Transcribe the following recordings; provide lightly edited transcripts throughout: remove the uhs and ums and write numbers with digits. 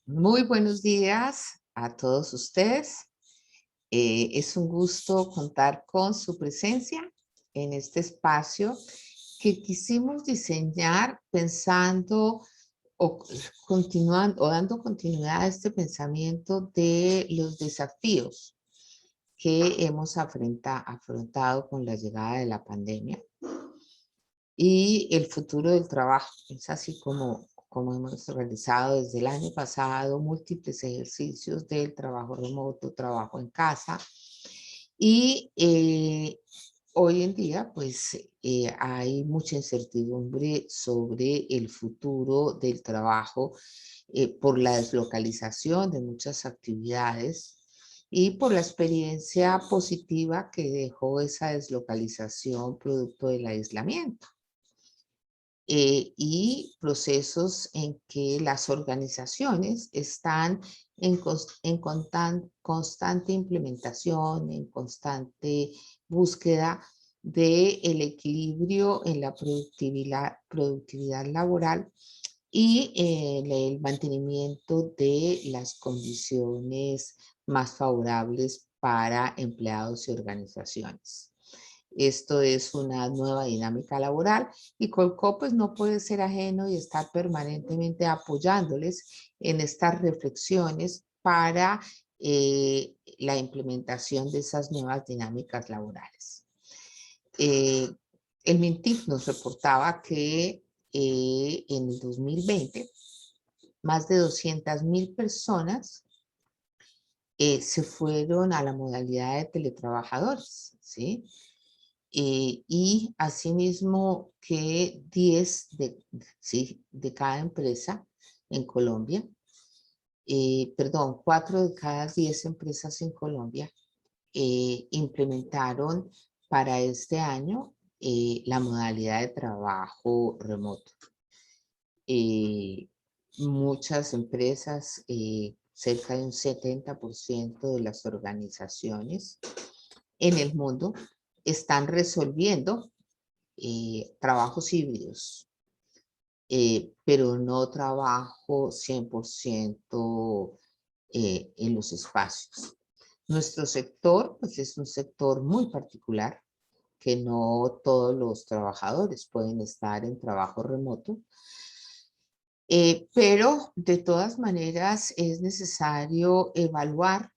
Muy buenos días a todos ustedes. Es un gusto contar con su presencia en este espacio que quisimos diseñar pensando o continuando o dando continuidad a este pensamiento de los desafíos que hemos afrontado con la llegada de la pandemia y el futuro del trabajo. Es así como hemos realizado desde el año pasado múltiples ejercicios del trabajo remoto, trabajo en casa. Y hoy en día, pues, hay mucha incertidumbre sobre el futuro del trabajo por la deslocalización de muchas actividades y por la experiencia positiva que dejó esa deslocalización producto del aislamiento y procesos en que las organizaciones están en constante implementación, en constante búsqueda del equilibrio en la productividad laboral y el mantenimiento de las condiciones más favorables para empleados y organizaciones. Esto es una nueva dinámica laboral y Colco pues no puede ser ajeno y estar permanentemente apoyándoles en estas reflexiones para la implementación de esas nuevas dinámicas laborales. Eh, el MINTIC nos reportaba que en el 2020 más de 200.000 personas se fueron a la modalidad de teletrabajadores, ¿sí? Y asimismo que 10 sí, de cada empresa en Colombia, perdón, 4 de cada 10 empresas en Colombia implementaron para este año la modalidad de trabajo remoto. Muchas empresas, cerca de un 70% de las organizaciones en el mundo están resolviendo trabajos híbridos, pero no trabajo 100% en los espacios. Nuestro sector, pues es un sector muy particular, que no todos los trabajadores pueden estar en trabajo remoto, pero de todas maneras es necesario evaluar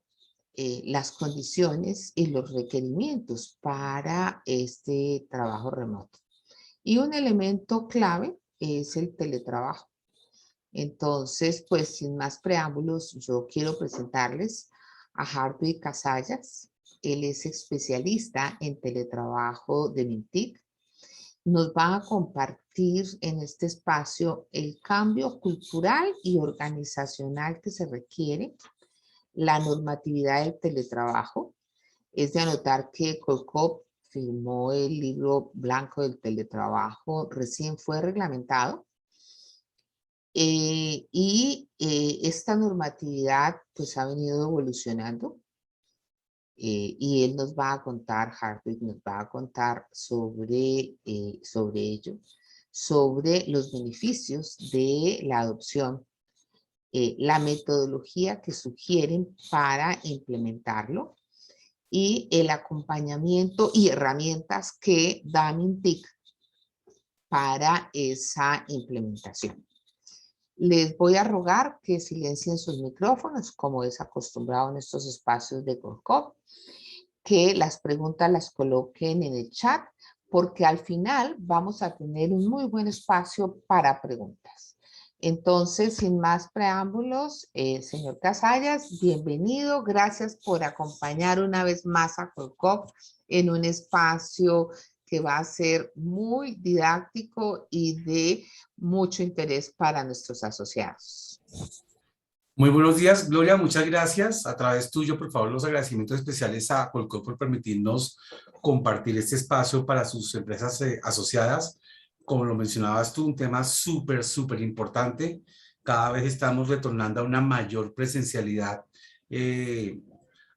las condiciones y los requerimientos para este trabajo remoto. Y un elemento clave es el teletrabajo. Entonces, pues sin más preámbulos, yo quiero presentarles a Harvey Casallas. Él es especialista en teletrabajo de Mintic. Nos va a compartir en este espacio el cambio cultural y organizacional que se requiere, la normatividad del teletrabajo. Es de anotar que Colcop firmó el libro blanco del teletrabajo, recién fue reglamentado. Esta normatividad pues ha venido evolucionando y él nos va a contar, Hartwig nos va a contar sobre ello, sobre los beneficios de la adopción, la metodología que sugieren para implementarlo y el acompañamiento y herramientas que da Mintic para esa implementación. Les voy a rogar que silencien sus micrófonos, como es acostumbrado en estos espacios de Colcop, que las preguntas las coloquen en el chat, porque al final vamos a tener un muy buen espacio para preguntas. Entonces, sin más preámbulos, señor Casallas, bienvenido. Gracias por acompañar una vez más a Colcop en un espacio que va a ser muy didáctico y de mucho interés para nuestros asociados. Muy buenos días, Gloria, muchas gracias. A través tuyo, por favor, los agradecimientos especiales a Colcop por permitirnos compartir este espacio para sus empresas asociadas. Como lo mencionabas tú, un tema súper importante. Cada vez estamos retornando a una mayor presencialidad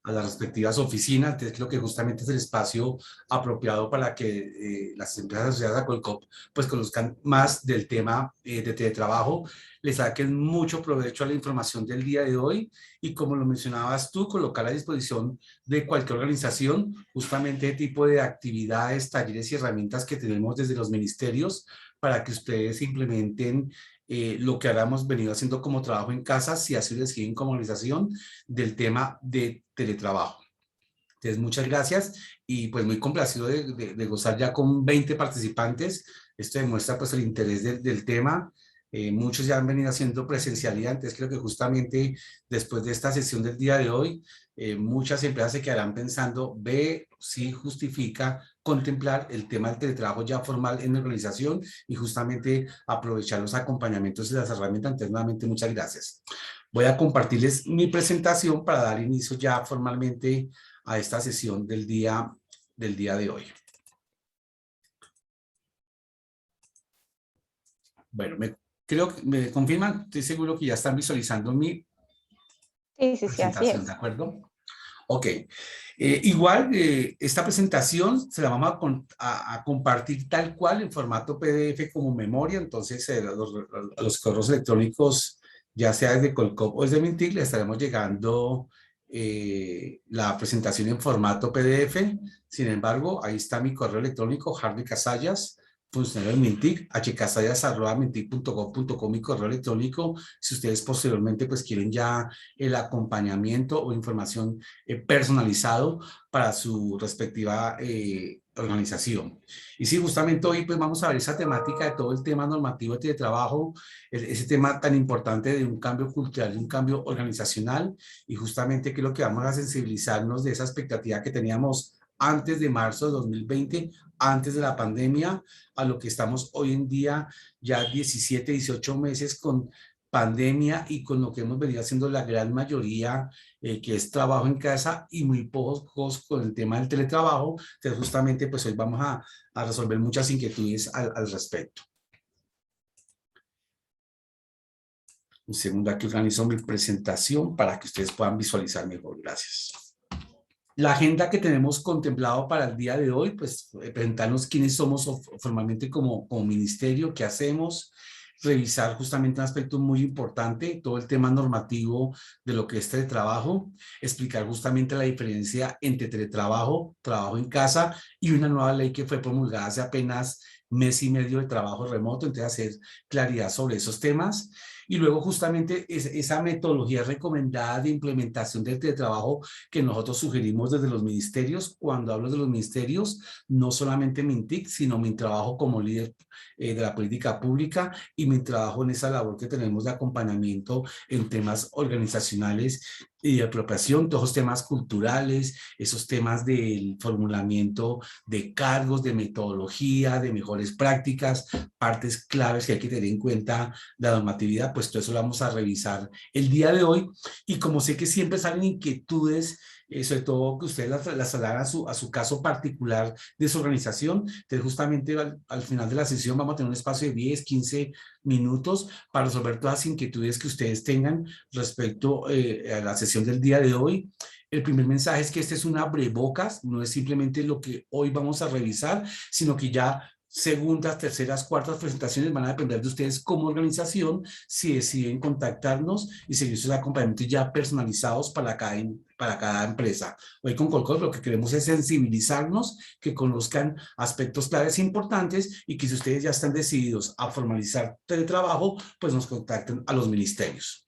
a las respectivas oficinas. Entonces creo que justamente es el espacio apropiado para que las empresas asociadas a Colcop pues conozcan más del tema de teletrabajo, les saquen mucho provecho a la información del día de hoy y, como lo mencionabas tú, colocar a disposición de cualquier organización justamente el tipo de actividades, talleres y herramientas que tenemos desde los ministerios para que ustedes implementen lo que ahora hemos venido haciendo como trabajo en casa, si así lo deciden como organización, del tema de teletrabajo. Entonces, muchas gracias y pues muy complacido de gozar ya con 20 participantes. Esto demuestra pues el interés del tema. Muchos ya han venido haciendo presencialidad, entonces creo que justamente después de esta sesión del día de hoy, muchas empresas se quedarán pensando, ve si justifica contemplar el tema del teletrabajo ya formal en la organización y justamente aprovechar los acompañamientos y las herramientas. Entonces, nuevamente, muchas gracias. Voy a compartirles mi presentación para dar inicio ya formalmente a esta sesión del día de hoy. Bueno, creo que me confirman, estoy seguro que ya están visualizando mi Sí, así presentación, es. ¿de acuerdo? Ok. Igual, esta presentación se la vamos a compartir tal cual en formato PDF como memoria, entonces a los correos electrónicos, ya sea desde Colcop o desde Mintic, le estaremos llegando la presentación en formato PDF. Sin embargo, ahí está mi correo electrónico, Harvey Casallas, funcionario de Mintic, hcasallas@mintic.gov.co, mi correo electrónico. Si ustedes posteriormente pues quieren ya el acompañamiento o información personalizado para su respectiva organización. Y sí, justamente hoy pues vamos a ver esa temática de todo el tema normativo de teletrabajo, ese tema tan importante de un cambio cultural y un cambio organizacional, y justamente creo que vamos a sensibilizarnos de esa expectativa que teníamos antes de marzo de 2020, antes de la pandemia, a lo que estamos hoy en día, ya 17, 18 meses con pandemia y con lo que hemos venido haciendo la gran mayoría, que es trabajo en casa, y muy pocos con el tema del teletrabajo. Entonces justamente pues hoy vamos a resolver muchas inquietudes al respecto. Un segundo, aquí organizo mi presentación para que ustedes puedan visualizar mejor. Gracias. La agenda que tenemos contemplado para el día de hoy, pues presentarnos quiénes somos formalmente como ministerio, qué hacemos, revisar justamente un aspecto muy importante, todo el tema normativo de lo que es teletrabajo, explicar justamente la diferencia entre teletrabajo, trabajo en casa y una nueva ley que fue promulgada hace apenas mes y medio de trabajo remoto, entonces hacer claridad sobre esos temas. Y luego justamente esa metodología recomendada de implementación del teletrabajo que nosotros sugerimos desde los ministerios. Cuando hablo de los ministerios, no solamente Mintic, sino mi trabajo como líder de la política pública y mi trabajo en esa labor que tenemos de acompañamiento en temas organizacionales y de apropiación, todos los temas culturales, esos temas del formulamiento de cargos, de metodología, de mejores prácticas, partes claves que hay que tener en cuenta, la normatividad, pues todo eso lo vamos a revisar el día de hoy. Y como sé que siempre salen inquietudes, sobre todo que ustedes las hagan a su caso particular de su organización, entonces justamente al final de la sesión vamos a tener un espacio de 10, 15 minutos para resolver todas las inquietudes que ustedes tengan respecto a la sesión del día de hoy. El primer mensaje es que este es un abrebocas, no es simplemente lo que hoy vamos a revisar, sino que ya segundas, terceras, cuartas presentaciones van a depender de ustedes como organización si deciden contactarnos y seguir sus acompañamientos ya personalizados para cada empresa. Hoy con Colcop lo que queremos es sensibilizarnos, que conozcan aspectos claves importantes y que si ustedes ya están decididos a formalizar teletrabajo, pues nos contacten a los ministerios.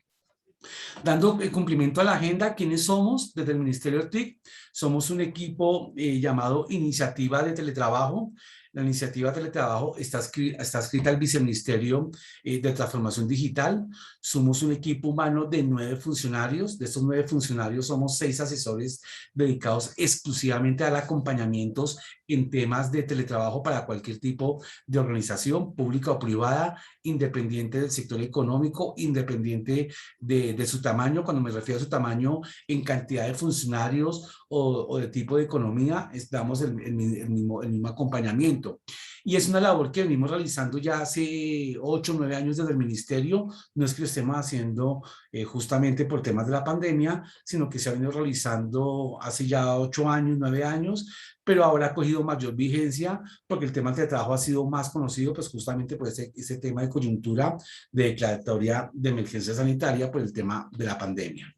Dando cumplimiento a la agenda, ¿quiénes somos? Desde el Ministerio TIC, somos un equipo llamado Iniciativa de Teletrabajo. La iniciativa de teletrabajo está escrita al Viceministerio de Transformación Digital. Somos un equipo humano de 9 funcionarios. De estos 9 funcionarios somos 6 asesores dedicados exclusivamente al acompañamiento en temas de teletrabajo para cualquier tipo de organización, pública o privada, independiente del sector económico, independiente de su tamaño. Cuando me refiero a su tamaño en cantidad de funcionarios o de tipo de economía, damos el mismo acompañamiento. conocimiento. Y es una labor que venimos realizando ya hace 8 o 9 años desde el ministerio. No es que lo estemos haciendo justamente por temas de la pandemia, sino que se ha venido realizando hace ya 8 años, 9 años, pero ahora ha cogido mayor vigencia porque el tema del teletrabajo ha sido más conocido, pues justamente por ese tema de coyuntura de declaratoria de emergencia sanitaria por el tema de la pandemia.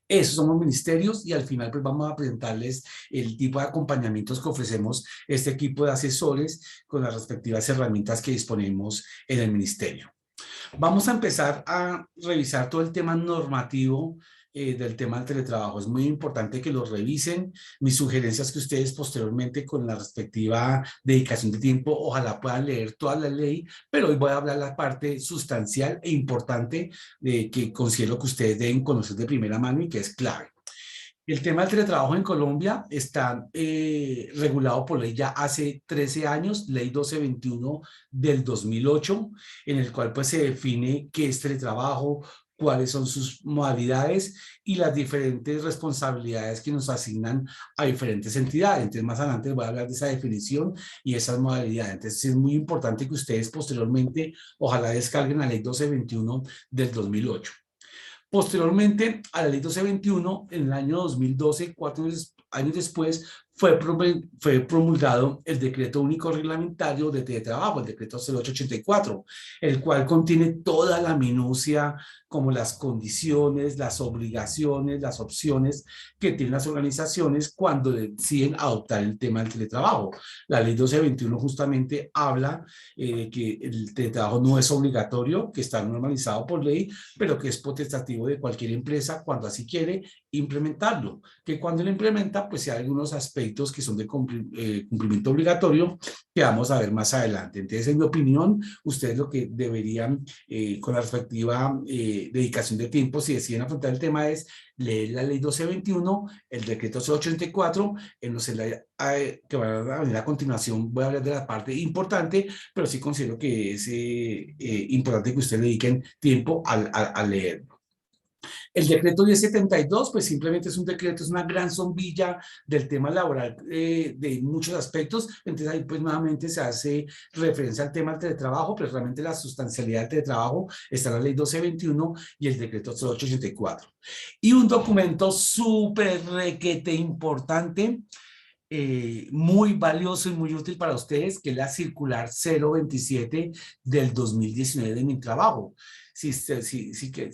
Esos somos ministerios y al final pues vamos a presentarles el tipo de acompañamientos que ofrecemos este equipo de asesores con las respectivas herramientas que disponemos en el ministerio. Vamos a empezar a revisar todo el tema normativo del tema del teletrabajo. Es muy importante que lo revisen. Mis sugerencias que ustedes posteriormente con la respectiva dedicación de tiempo, ojalá puedan leer toda la ley, pero hoy voy a hablar la parte sustancial e importante de que considero que ustedes deben conocer de primera mano y que es clave. El tema del teletrabajo en Colombia está regulado por ley ya hace 13 años, ley 1221 del 2008, en el cual pues se define qué es teletrabajo, cuáles son sus modalidades y las diferentes responsabilidades que nos asignan a diferentes entidades. Entonces más adelante les voy a hablar de esa definición y esas modalidades. Entonces es muy importante que ustedes posteriormente ojalá descarguen la ley 1221 del 2008. Posteriormente a la ley 1221, en el año 2012, 4 años después, fue promulgado el decreto único reglamentario de teletrabajo, el decreto 0884, el cual contiene toda la minucia, como las condiciones, las obligaciones, las opciones que tienen las organizaciones cuando deciden adoptar el tema del teletrabajo. La ley 1221 justamente habla de que el teletrabajo no es obligatorio, que está normalizado por ley, pero que es potestativo de cualquier empresa cuando así quiere implementarlo, que cuando lo implementa pues hay algunos aspectos que son de cumplimiento obligatorio que vamos a ver más adelante. Entonces, en mi opinión, ustedes lo que deberían con la respectiva dedicación de tiempo, si deciden afrontar el tema, es leer la ley 1221, el decreto 084, en los que van a venir a continuación voy a hablar de la parte importante, pero sí considero que es importante que ustedes dediquen tiempo a leerlo. El decreto 1072, pues simplemente es un decreto, es una gran zombilla del tema laboral de muchos aspectos. Entonces ahí pues nuevamente se hace referencia al tema del teletrabajo, pero realmente la sustancialidad del teletrabajo está en la ley 1221 y el decreto 0884. Y un documento súper requete importante, muy valioso y muy útil para ustedes, que es la circular 027 del 2019 de Mintrabajo. Si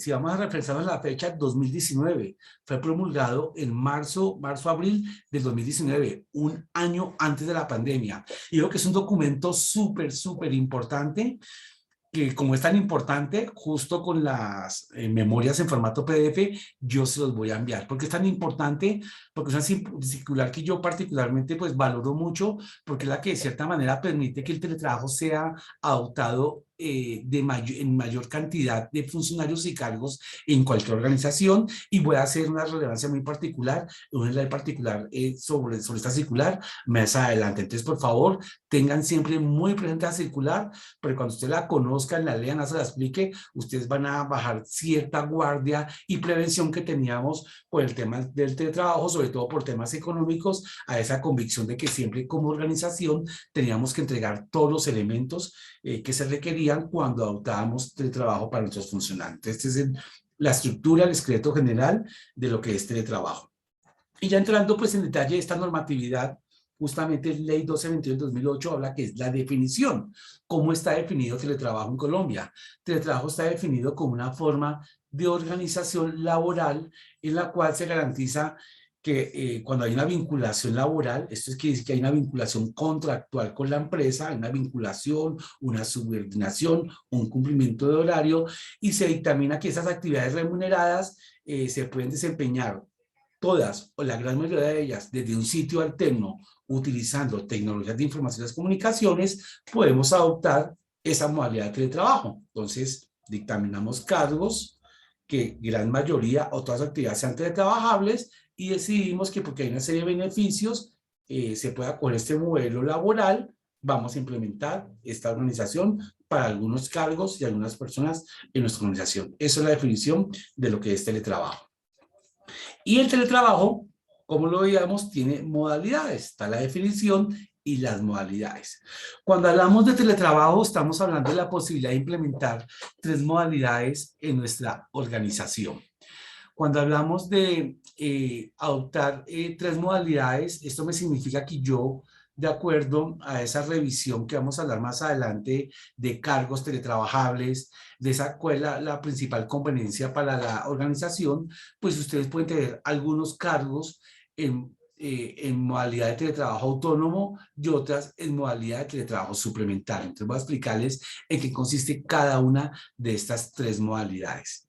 vamos a refrescar en la fecha, 2019, fue promulgado en marzo-abril del 2019, un año antes de la pandemia. Y creo que es un documento súper importante, que como es tan importante, justo con las memorias en formato PDF, yo se los voy a enviar. ¿Por qué es tan importante? Porque es una circular que yo particularmente pues valoro mucho, porque es la que de cierta manera permite que el teletrabajo sea adoptado en mayor cantidad de funcionarios y cargos en cualquier organización, y voy a hacer una relevancia muy particular, una ley particular sobre esta circular más adelante. Entonces, por favor, tengan siempre muy presente la circular, pero cuando usted la conozcan, la lean, se la explique, ustedes van a bajar cierta guardia y prevención que teníamos por el tema del teletrabajo, sobre todo por temas económicos, a esa convicción de que siempre como organización teníamos que entregar todos los elementos que se requerían cuando adoptábamos teletrabajo para nuestros funcionarios. Esta es la estructura, el esqueleto general de lo que es teletrabajo. Y ya entrando pues en detalle de esta normatividad, justamente ley 1221 del 2008 habla que es la definición. ¿Cómo está definido teletrabajo en Colombia? Teletrabajo está definido como una forma de organización laboral en la cual se garantiza que cuando hay una vinculación laboral, esto es que dice que hay una vinculación contractual con la empresa, hay una vinculación, una subordinación, un cumplimiento de horario, y se dictamina que esas actividades remuneradas se pueden desempeñar todas o la gran mayoría de ellas desde un sitio alterno utilizando tecnologías de información y las comunicaciones. Podemos adoptar esa modalidad de teletrabajo. Entonces, dictaminamos cargos que gran mayoría o todas las actividades sean teletrabajables y decidimos que porque hay una serie de beneficios se pueda con este modelo laboral, vamos a implementar esta organización para algunos cargos y algunas personas en nuestra organización. Esa es la definición de lo que es teletrabajo. Y el teletrabajo, como lo veíamos, tiene modalidades. Está la definición y las modalidades. Cuando hablamos de teletrabajo, estamos hablando de la posibilidad de implementar 3 modalidades en nuestra organización. Cuando hablamos de adoptar 3 modalidades, esto me significa que yo, de acuerdo a esa revisión que vamos a hablar más adelante de cargos teletrabajables, de esa cuál es la principal conveniencia para la organización, pues ustedes pueden tener algunos cargos en modalidad de teletrabajo autónomo y otras en modalidad de teletrabajo suplementario. Entonces voy a explicarles en qué consiste cada una de estas 3 modalidades.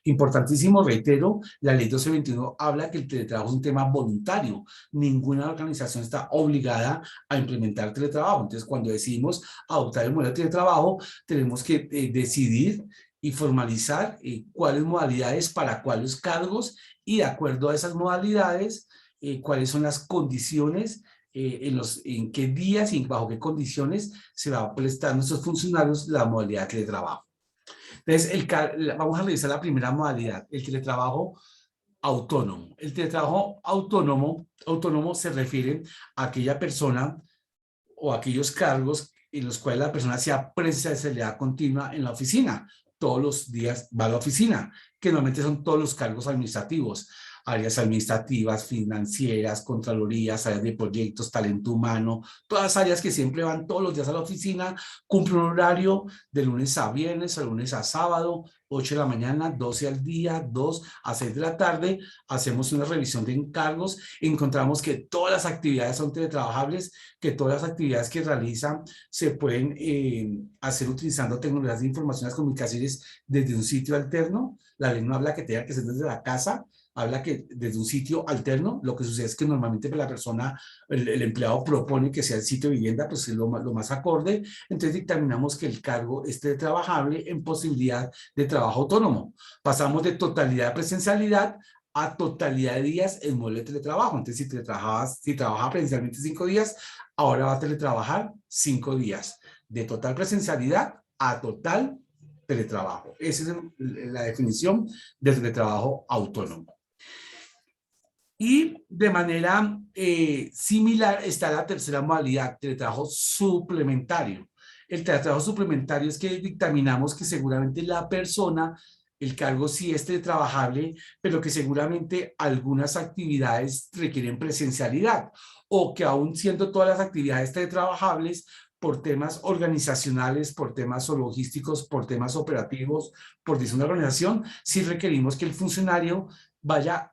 Importantísimo, reitero, la ley 1221 habla que el teletrabajo es un tema voluntario. Ninguna organización está obligada a implementar teletrabajo. Entonces, cuando decidimos adoptar el modelo de teletrabajo, tenemos que decidir y formalizar cuáles modalidades para cuáles cargos y de acuerdo a esas modalidades, cuáles son las condiciones en qué días y bajo qué condiciones se va a prestar a nuestros funcionarios la modalidad de teletrabajo. Entonces, vamos a revisar la primera modalidad, el teletrabajo autónomo. El teletrabajo autónomo se refiere a aquella persona o aquellos cargos en los cuales la persona sea presencialidad continua en la oficina. Todos los días va a la oficina, que normalmente son todos los cargos administrativos, áreas administrativas, financieras, contralorías, áreas de proyectos, talento humano, todas áreas que siempre van todos los días a la oficina, cumplen un horario de lunes a viernes, de lunes a sábado, 8 de la mañana, 12 al día, 2 a 6 de la tarde, hacemos una revisión de encargos, encontramos que todas las actividades son teletrabajables, que todas las actividades que realizan se pueden hacer utilizando tecnologías de información y las comunicaciones desde un sitio alterno. La ley no habla que tenga que ser desde la casa, habla que desde un sitio alterno. Lo que sucede es que normalmente la persona, el empleado propone que sea el sitio de vivienda, pues es lo más acorde. Entonces dictaminamos que el cargo esté trabajable en posibilidad de trabajo autónomo. Pasamos de totalidad de presencialidad a totalidad de días en modelo de teletrabajo. Entonces, si trabajaba presencialmente 5 días, ahora va a teletrabajar 5 días. De total presencialidad a total teletrabajo. Esa es la definición de teletrabajo autónomo. Y de manera similar está la tercera modalidad, teletrabajo suplementario. El teletrabajo suplementario es que dictaminamos que seguramente la persona, el cargo sí es teletrabajable, pero que seguramente algunas actividades requieren presencialidad o que aún siendo todas las actividades teletrabajables, por temas organizacionales, por temas logísticos, por temas operativos, por diseño de organización, sí requerimos que el funcionario vaya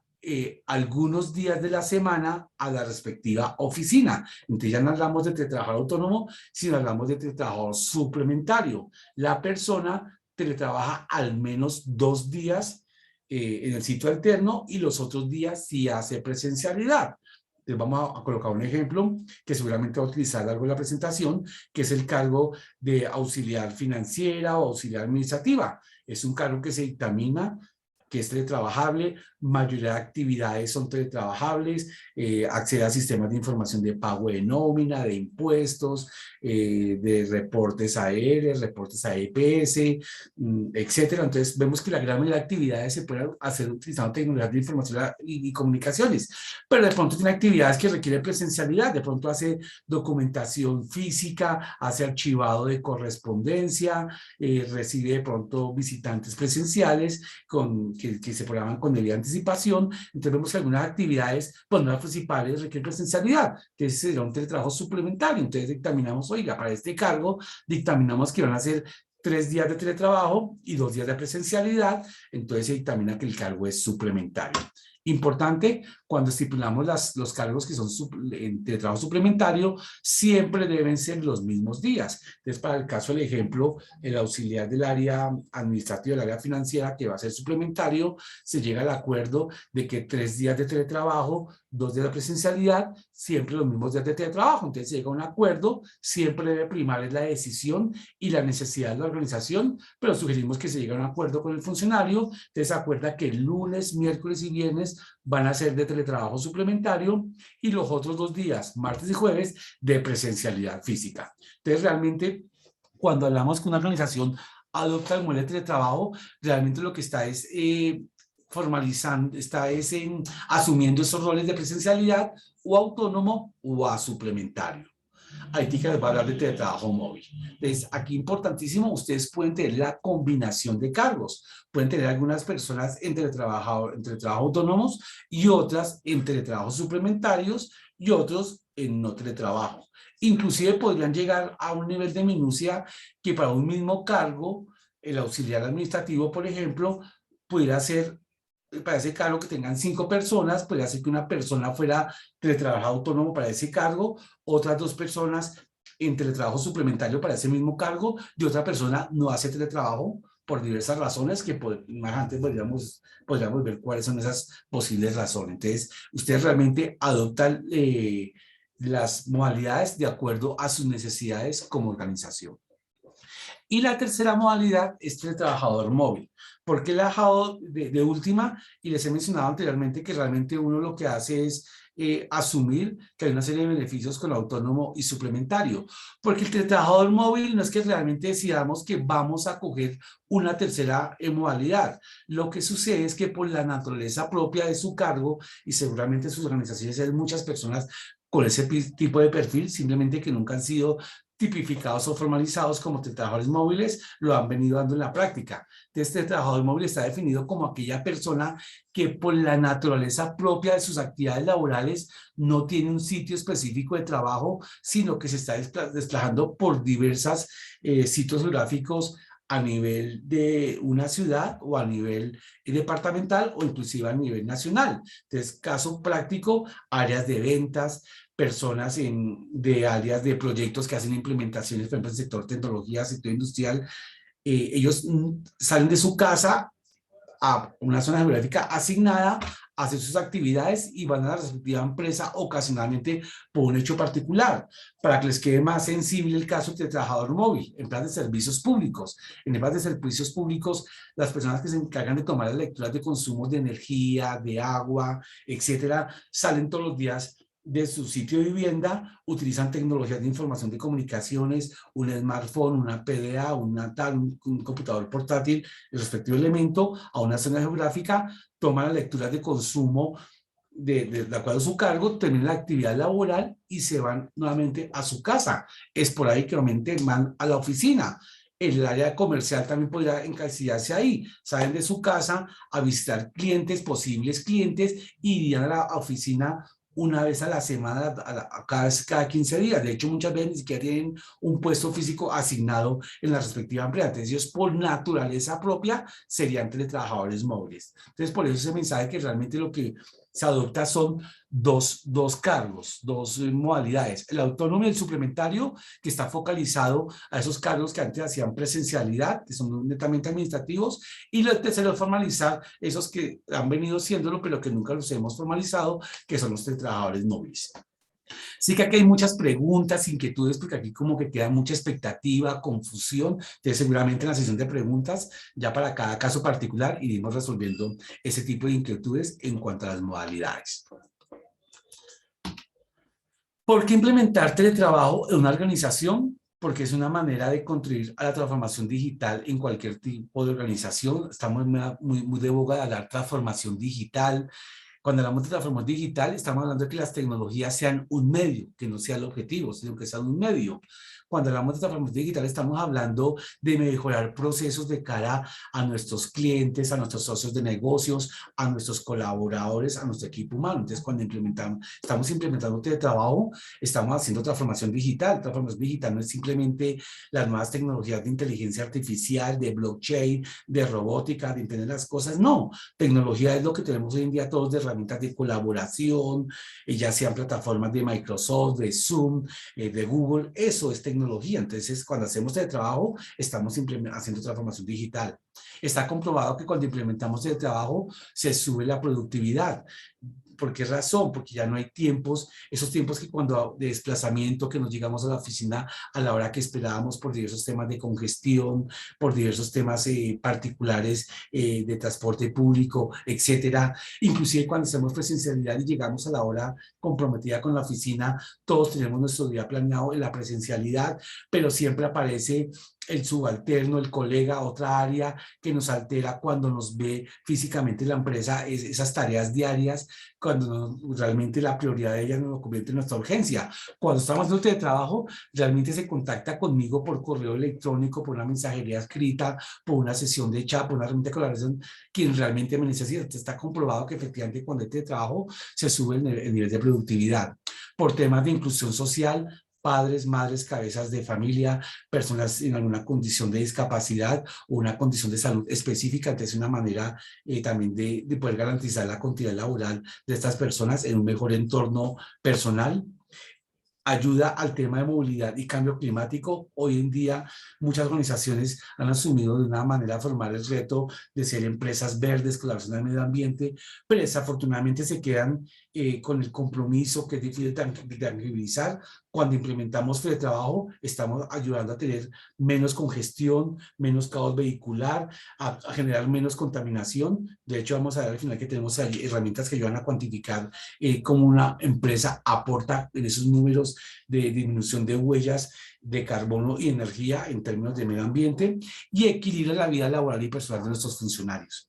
algunos días de la semana a la respectiva oficina. Entonces ya no hablamos de teletrabajo autónomo, sino hablamos de teletrabajo suplementario. La persona teletrabaja al menos 2 días en el sitio alterno y los otros días sí hace presencialidad. Entonces vamos a colocar un ejemplo que seguramente va a utilizar algo en la presentación, que es el cargo de auxiliar financiera o auxiliar administrativa. Es un cargo que se dictamina que es teletrabajable, mayoría de actividades son teletrabajables, accede a sistemas de información de pago de nómina, de impuestos, de reportes a ERE, reportes a EPS, etcétera. Entonces vemos que la gran mayoría de actividades se pueden hacer utilizando tecnologías de información y comunicaciones, pero de pronto tiene actividades que requieren presencialidad, de pronto hace documentación física, hace archivado de correspondencia, recibe de pronto visitantes presenciales que se programan con debida anticipación. Entonces vemos que algunas actividades, pues no las principales, requieren presencialidad, que ese será un teletrabajo suplementario. Entonces dictaminamos, oiga, para este cargo, dictaminamos que van a ser 3 días de teletrabajo y 2 días de presencialidad, entonces se dictamina que el cargo es suplementario. Importante, cuando estipulamos los cargos que son en teletrabajo suplementario, siempre deben ser los mismos días. Entonces, para el caso del ejemplo, el auxiliar del área administrativa, del área financiera, que va a ser suplementario, se llega al acuerdo de que 3 días de teletrabajo, 2 días de presencialidad, siempre los mismos días de teletrabajo. Entonces, se llega a un acuerdo, siempre debe primar la decisión y la necesidad de la organización, pero sugerimos que se llegue a un acuerdo con el funcionario. Entonces, se acuerda que lunes, miércoles y viernes van a ser de teletrabajo suplementario y los otros 2 días, martes y jueves, de presencialidad física. Entonces, realmente, cuando hablamos que una organización adopta el modelo de teletrabajo, realmente lo que está es formalizando, asumiendo esos roles de presencialidad o autónomo o a suplementario. Ahí les va a hablar de teletrabajo móvil. Entonces, aquí importantísimo, ustedes pueden tener la combinación de cargos. Pueden tener algunas personas en teletrabajo autónomos y otras en teletrabajos suplementarios y otros en no teletrabajo. Inclusive podrían llegar a un nivel de minucia que para un mismo cargo, el auxiliar administrativo, por ejemplo, pudiera ser, para ese cargo que tengan 5 personas, podría ser que una persona fuera teletrabajo autónomo para ese cargo, otras 2 personas en teletrabajo suplementario para ese mismo cargo, y otra persona no hace teletrabajo por diversas razones que más antes podríamos ver cuáles son esas posibles razones. Entonces, ustedes realmente adoptan las modalidades de acuerdo a sus necesidades como organización. Y la tercera modalidad es el trabajador móvil. ¿Por qué la he dejado de última? Y les he mencionado anteriormente que realmente uno lo que hace es asumir que hay una serie de beneficios con el autónomo y suplementario. Porque el trabajador móvil no es que realmente decidamos que vamos a coger una tercera modalidad. Lo que sucede es que por la naturaleza propia de su cargo, y seguramente sus organizaciones hay muchas personas con ese tipo de perfil, simplemente que nunca han sido tipificados o formalizados como trabajadores móviles, lo han venido dando en la práctica. Este trabajador móvil está definido como aquella persona que por la naturaleza propia de sus actividades laborales no tiene un sitio específico de trabajo, sino que se está desplazando por diversos sitios geográficos a nivel de una ciudad o a nivel departamental o inclusive a nivel nacional. Entonces, caso práctico, áreas de ventas, personas de áreas de proyectos que hacen implementaciones, por ejemplo, en el sector tecnología, sector industrial, ellos salen de su casa a una zona geográfica asignada, hacen sus actividades y van a la respectiva empresa ocasionalmente por un hecho particular, para que les quede más sensible el caso del trabajador móvil, en plan de servicios públicos. En el plan de servicios públicos, las personas que se encargan de tomar las lecturas de consumo de energía, de agua, etcétera, salen todos los días de su sitio de vivienda, utilizan tecnologías de información de comunicaciones, un smartphone, una PDA, un computador portátil, el respectivo elemento, a una zona geográfica, toman las lecturas de consumo de acuerdo a su cargo, terminan la actividad laboral y se van nuevamente a su casa. Esporádicamente van a la oficina. El área comercial también podría encasillarse ahí. Salen de su casa a visitar clientes, posibles clientes, y irían a la oficina una vez a la semana, cada 15 días. De hecho, muchas veces ni siquiera tienen un puesto físico asignado en la respectiva empresa. Entonces, ellos por naturaleza propia serían teletrabajadores móviles. Entonces, por eso ese mensaje que realmente lo que se adopta son dos cargos, dos modalidades. El autónomo y el suplementario, que está focalizado a esos cargos que antes hacían presencialidad, que son netamente administrativos, y el tercero, formalizar esos que han venido siéndolo, pero que nunca los hemos formalizado, que son los trabajadores móviles. Sí que aquí hay muchas preguntas, inquietudes, porque aquí como que queda mucha expectativa, confusión. Entonces, seguramente en la sesión de preguntas, ya para cada caso particular, iremos resolviendo ese tipo de inquietudes en cuanto a las modalidades. ¿Por qué implementar teletrabajo en una organización? Porque es una manera de contribuir a la transformación digital en cualquier tipo de organización. Estamos muy de boga de hablar transformación digital. Cuando hablamos de transformación digital, estamos hablando de que las tecnologías sean un medio, que no sea el objetivo, sino que sean un medio. Cuando hablamos de transformación digital, estamos hablando de mejorar procesos de cara a nuestros clientes, a nuestros socios de negocios, a nuestros colaboradores, a nuestro equipo humano. Entonces, cuando estamos implementando teletrabajo, estamos haciendo transformación digital. Transformación digital no es simplemente las nuevas tecnologías de inteligencia artificial, de blockchain, de robótica, de entender las cosas. No, tecnología es lo que tenemos hoy en día todos de herramientas de colaboración, ya sean plataformas de Microsoft, de Zoom, de Google. Eso es tecnología. Entonces, cuando hacemos teletrabajo, estamos haciendo transformación digital. Está comprobado que cuando implementamos teletrabajo, se sube la productividad. ¿Por qué razón? Porque ya no hay tiempos, esos tiempos que cuando de desplazamiento, que nos llegamos a la oficina a la hora que esperábamos por diversos temas de congestión, por diversos temas particulares de transporte público, etcétera. Inclusive cuando hacemos presencialidad y llegamos a la hora comprometida con la oficina, todos tenemos nuestro día planeado en la presencialidad productividad, pero siempre aparece el subalterno, el colega, otra área que nos altera cuando nos ve físicamente la empresa, esas tareas diarias, cuando realmente la prioridad de ellas nos lo convierte en nuestra urgencia. Cuando estamos haciendo teletrabajo, realmente se contacta conmigo por correo electrónico, por una mensajería escrita, por una sesión de chat, por una herramienta de colaboración, quien realmente me necesita. Está comprobado que efectivamente cuando hay teletrabajo se sube el nivel de productividad. Por temas de inclusión social, padres, madres, cabezas de familia, personas en alguna condición de discapacidad o una condición de salud específica. Entonces, una manera también de poder garantizar la continuidad laboral de estas personas en un mejor entorno personal. Ayuda al tema de movilidad y cambio climático. Hoy en día muchas organizaciones han asumido de una manera formal el reto de ser empresas verdes, colaboración al medio ambiente, pero desafortunadamente se quedan con el compromiso que es difícil de tangibilizar. Cuando implementamos teletrabajo, estamos ayudando a tener menos congestión, menos caos vehicular, a generar menos contaminación. De hecho, vamos a ver al final que tenemos ahí herramientas que ayudan a cuantificar cómo una empresa aporta en esos números de disminución de huellas de carbono y energía en términos de medio ambiente, y equilibra la vida laboral y personal de nuestros funcionarios.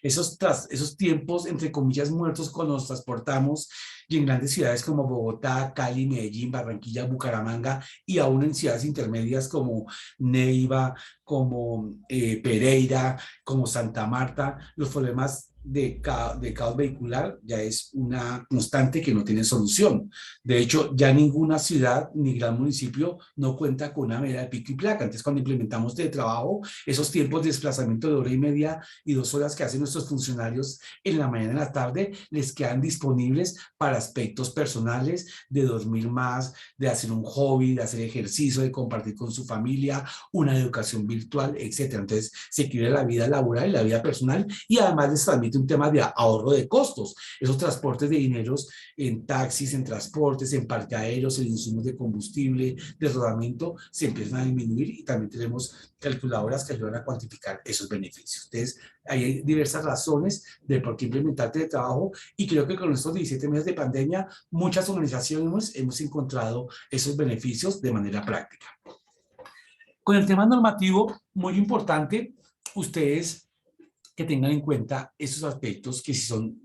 Esos tiempos, entre comillas, muertos cuando nos transportamos, y en grandes ciudades como Bogotá, Cali, Medellín, Barranquilla, Bucaramanga, y aún en ciudades intermedias como Neiva, como Pereira, como Santa Marta, los problemas de caos vehicular ya es una constante que no tiene solución. De hecho, ya ninguna ciudad ni gran municipio no cuenta con una medida de pico y placa. Entonces, cuando implementamos teletrabajo, esos tiempos de desplazamiento de hora y media y 2 horas que hacen nuestros funcionarios en la mañana y en la tarde, les quedan disponibles para aspectos personales, de dormir más, de hacer un hobby, de hacer ejercicio, de compartir con su familia, una educación virtual, etcétera. Entonces, se equilibra la vida laboral y la vida personal, y además les transmite un tema de ahorro de costos. Esos transportes de dineros en taxis, en transportes, en parqueaderos, en insumos de combustible, de rodamiento, se empiezan a disminuir, y también tenemos calculadoras que ayudan a cuantificar esos beneficios. Entonces, hay diversas razones de por qué implementar teletrabajo, y creo que con estos 17 meses de pandemia, muchas organizaciones hemos encontrado esos beneficios de manera práctica. Con el tema normativo, muy importante, ustedes que tengan en cuenta esos aspectos que sí son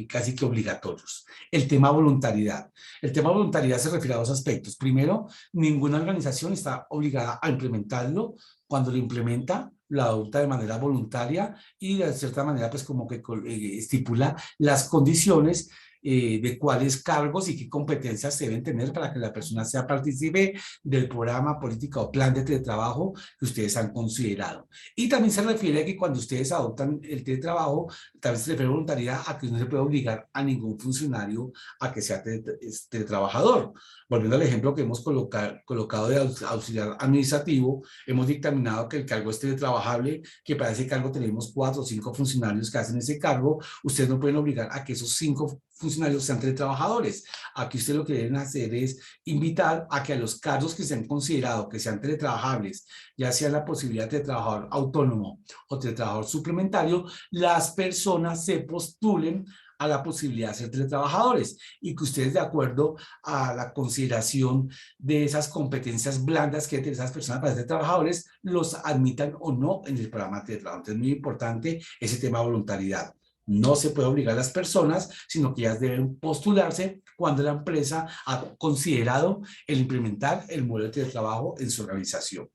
casi que obligatorios. El tema voluntariedad. El tema voluntariedad se refiere a 2 aspectos. Primero, ninguna organización está obligada a implementarlo. Cuando lo implementa, lo adopta de manera voluntaria, y de cierta manera pues como que estipula las condiciones de cuáles cargos y qué competencias se deben tener para que la persona sea partícipe del programa, política o plan de teletrabajo que ustedes han considerado. Y también se refiere a que cuando ustedes adoptan el teletrabajo, también se refiere a voluntariedad, a que no se puede obligar a ningún funcionario a que sea teletrabajador. Volviendo al ejemplo que hemos colocado de auxiliar administrativo, hemos dictaminado que el cargo es teletrabajable, que para ese cargo tenemos 4 o 5 funcionarios que hacen ese cargo. Ustedes no pueden obligar a que esos 5 funcionarios sean teletrabajadores. Aquí ustedes lo que deben hacer es invitar a que a los cargos que se han considerado que sean teletrabajables, ya sea la posibilidad de trabajador autónomo o de trabajador suplementario, las personas se postulen a la posibilidad de ser teletrabajadores, y que ustedes, de acuerdo a la consideración de esas competencias blandas que tienen esas personas para ser trabajadores, los admitan o no en el programa de teletrabajo. Entonces, es muy importante ese tema de voluntariedad. No se puede obligar a las personas, sino que ellas deben postularse cuando la empresa ha considerado el implementar el modelo de trabajo en su organización.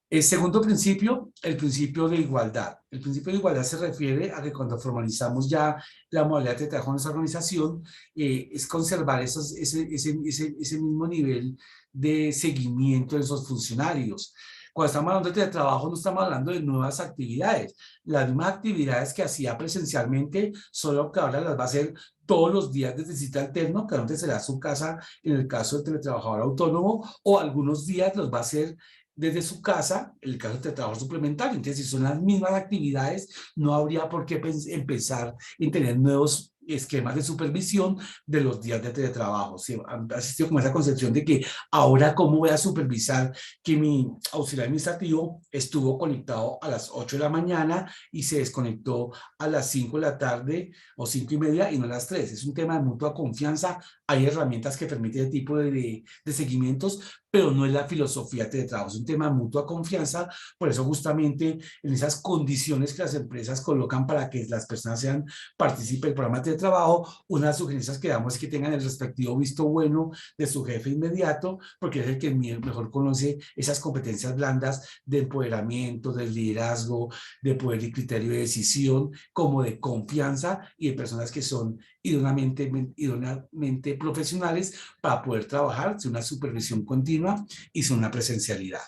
El segundo principio, el principio de igualdad. El principio de igualdad se refiere a que cuando formalizamos ya la modalidad de trabajo en nuestra organización, es conservar ese mismo nivel de seguimiento de esos funcionarios. Cuando estamos hablando de trabajo, no estamos hablando de nuevas actividades. Las mismas actividades que hacía presencialmente, solo que ahora las va a hacer todos los días desde cita alterno, cada uno será su casa en el caso del teletrabajador autónomo, o algunos días los va a hacer desde su casa, en el caso de trabajo suplementario. Entonces, si son las mismas actividades, no habría por qué empezar en tener nuevos esquemas de supervisión de los días de teletrabajo. Sí, han asistido con esa concepción de que ahora cómo voy a supervisar que mi auxiliar administrativo estuvo conectado a las 8 de la mañana y se desconectó a las 5 de la tarde o 5:30 y no a las 3. Es un tema de mutua confianza. hay herramientas que permiten ese tipo de seguimientos, pero no es la filosofía de teletrabajo, es un tema de mutua confianza. Por eso justamente en esas condiciones que las empresas colocan para que las personas sean partícipes del programa de trabajo, una de las sugerencias que damos es que tengan el respectivo visto bueno de su jefe inmediato, porque es el que mejor conoce esas competencias blandas de empoderamiento, de liderazgo, de poder y criterio de decisión, como de confianza y de personas que son idóneamente profesionales para poder trabajar sin una supervisión continua y sin una presencialidad.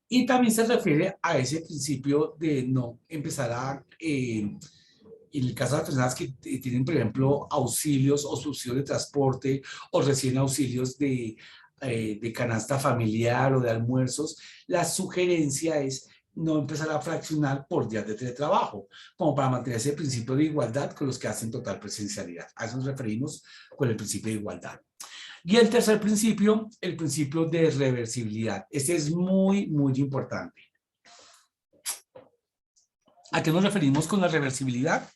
Y también se refiere a ese principio de no empezar a, en el caso de las personas que tienen, por ejemplo, auxilios o subsidios de transporte o recién auxilios de canasta familiar o de almuerzos, la sugerencia es no empezar a fraccionar por días de teletrabajo, como para mantener ese principio de igualdad con los que hacen total presencialidad. A eso nos referimos con el principio de igualdad. Y el tercer principio, el principio de reversibilidad. Este es muy, muy importante. ¿A qué nos referimos con la reversibilidad?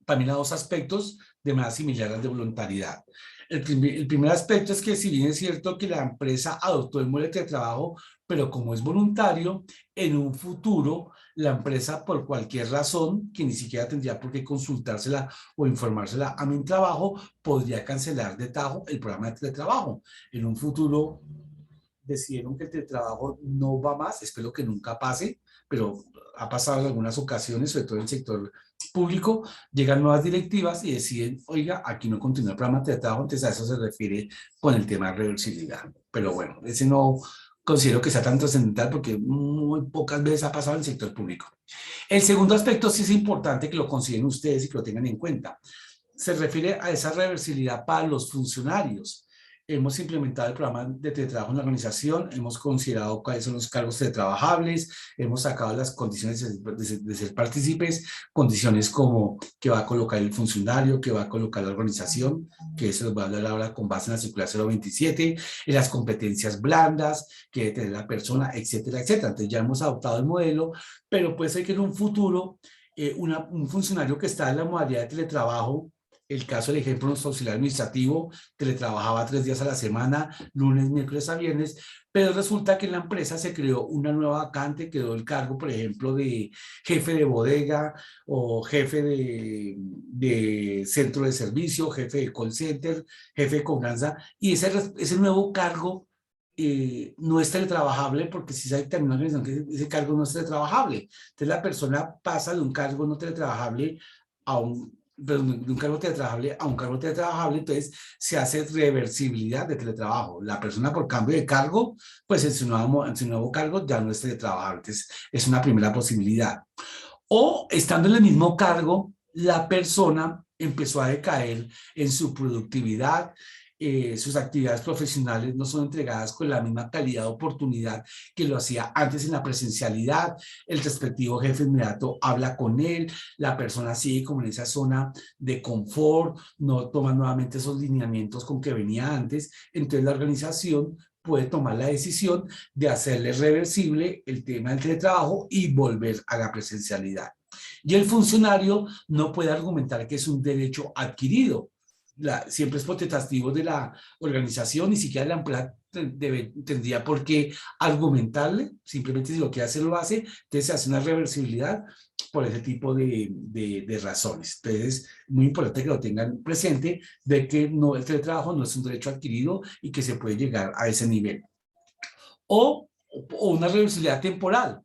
También a dos aspectos de manera similar al de voluntariedad. El primer aspecto es que si bien es cierto que la empresa adoptó el modelo de trabajo, pero como es voluntario, en un futuro la empresa por cualquier razón, que ni siquiera tendría por qué consultársela o informársela a mi trabajo, podría cancelar de tajo el programa de teletrabajo. En un futuro decidieron que el teletrabajo no va más, espero que nunca pase, pero ha pasado en algunas ocasiones, sobre todo en el sector público, llegan nuevas directivas y deciden, oiga, aquí no continúa el programa de teletrabajo, entonces a eso se refiere con el tema de reversibilidad. Pero bueno, ese no considero que sea tan trascendental porque muy pocas veces ha pasado en el sector público. El segundo aspecto sí es importante que lo consideren ustedes y que lo tengan en cuenta. Se refiere a esa reversibilidad para los funcionarios. Hemos implementado el programa de teletrabajo en la organización, hemos considerado cuáles son los cargos teletrabajables, hemos sacado las condiciones de ser partícipes, condiciones como que va a colocar el funcionario, que va a colocar la organización, que eso les voy a hablar ahora con base en la circular 027, en las competencias blandas que debe tener la persona, etcétera, etcétera. Entonces ya hemos adoptado el modelo, pero puede ser que en un futuro un funcionario que está en la modalidad de teletrabajo, el caso del ejemplo, nuestro auxiliar administrativo teletrabajaba 3 días a la semana, lunes, miércoles a viernes, pero resulta que en la empresa se creó una nueva vacante, quedó el cargo, por ejemplo, de jefe de bodega o jefe de centro de servicio, jefe de call center, jefe de cobranza, y ese nuevo cargo no es teletrabajable porque si se determina que ese cargo no es teletrabajable. Entonces la persona pasa de un cargo no teletrabajable a de un cargo teletrabajable a un cargo teletrabajable, entonces se hace reversibilidad de teletrabajo. La persona por cambio de cargo, pues en su nuevo cargo ya no es teletrabajable. Entonces es una primera posibilidad. O estando en el mismo cargo, la persona empezó a decaer en su productividad, sus actividades profesionales no son entregadas con la misma calidad de oportunidad que lo hacía antes en la presencialidad, el respectivo jefe inmediato habla con él, la persona sigue como en esa zona de confort, no toma nuevamente esos lineamientos con que venía antes, entonces la organización puede tomar la decisión de hacerle reversible el tema del teletrabajo y volver a la presencialidad. Y el funcionario no puede argumentar que es un derecho adquirido. Siempre es potestativo de la organización, ni siquiera la empresa tendría por qué argumentarle, simplemente si lo que hace lo hace, entonces se hace una reversibilidad por ese tipo de razones. Entonces es muy importante que lo tengan presente de que no, el teletrabajo no es un derecho adquirido y que se puede llegar a ese nivel. O una reversibilidad temporal.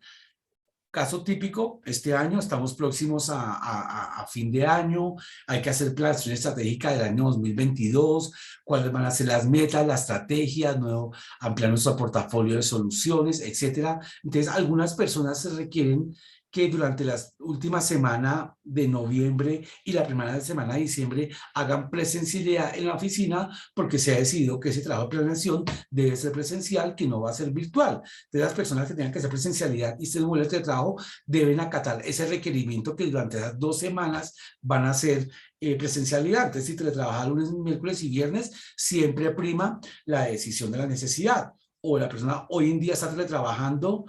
Caso típico, este año estamos próximos a fin de año, hay que hacer planeación estratégica del año 2022, cuáles van a ser las metas, la estrategia, ampliar nuestro portafolio de soluciones, etcétera. Entonces, algunas personas se requieren que durante la última semana de noviembre y la primera semana de diciembre hagan presencialidad en la oficina porque se ha decidido que ese trabajo de planeación debe ser presencial, que no va a ser virtual. De las personas que tengan que hacer presencialidad y estén en vueltas de trabajo deben acatar ese requerimiento que durante esas 2 semanas van a ser presencialidad. Entonces, si teletrabajar lunes, miércoles y viernes, siempre prima la decisión de la necesidad. o la persona hoy en día está teletrabajando,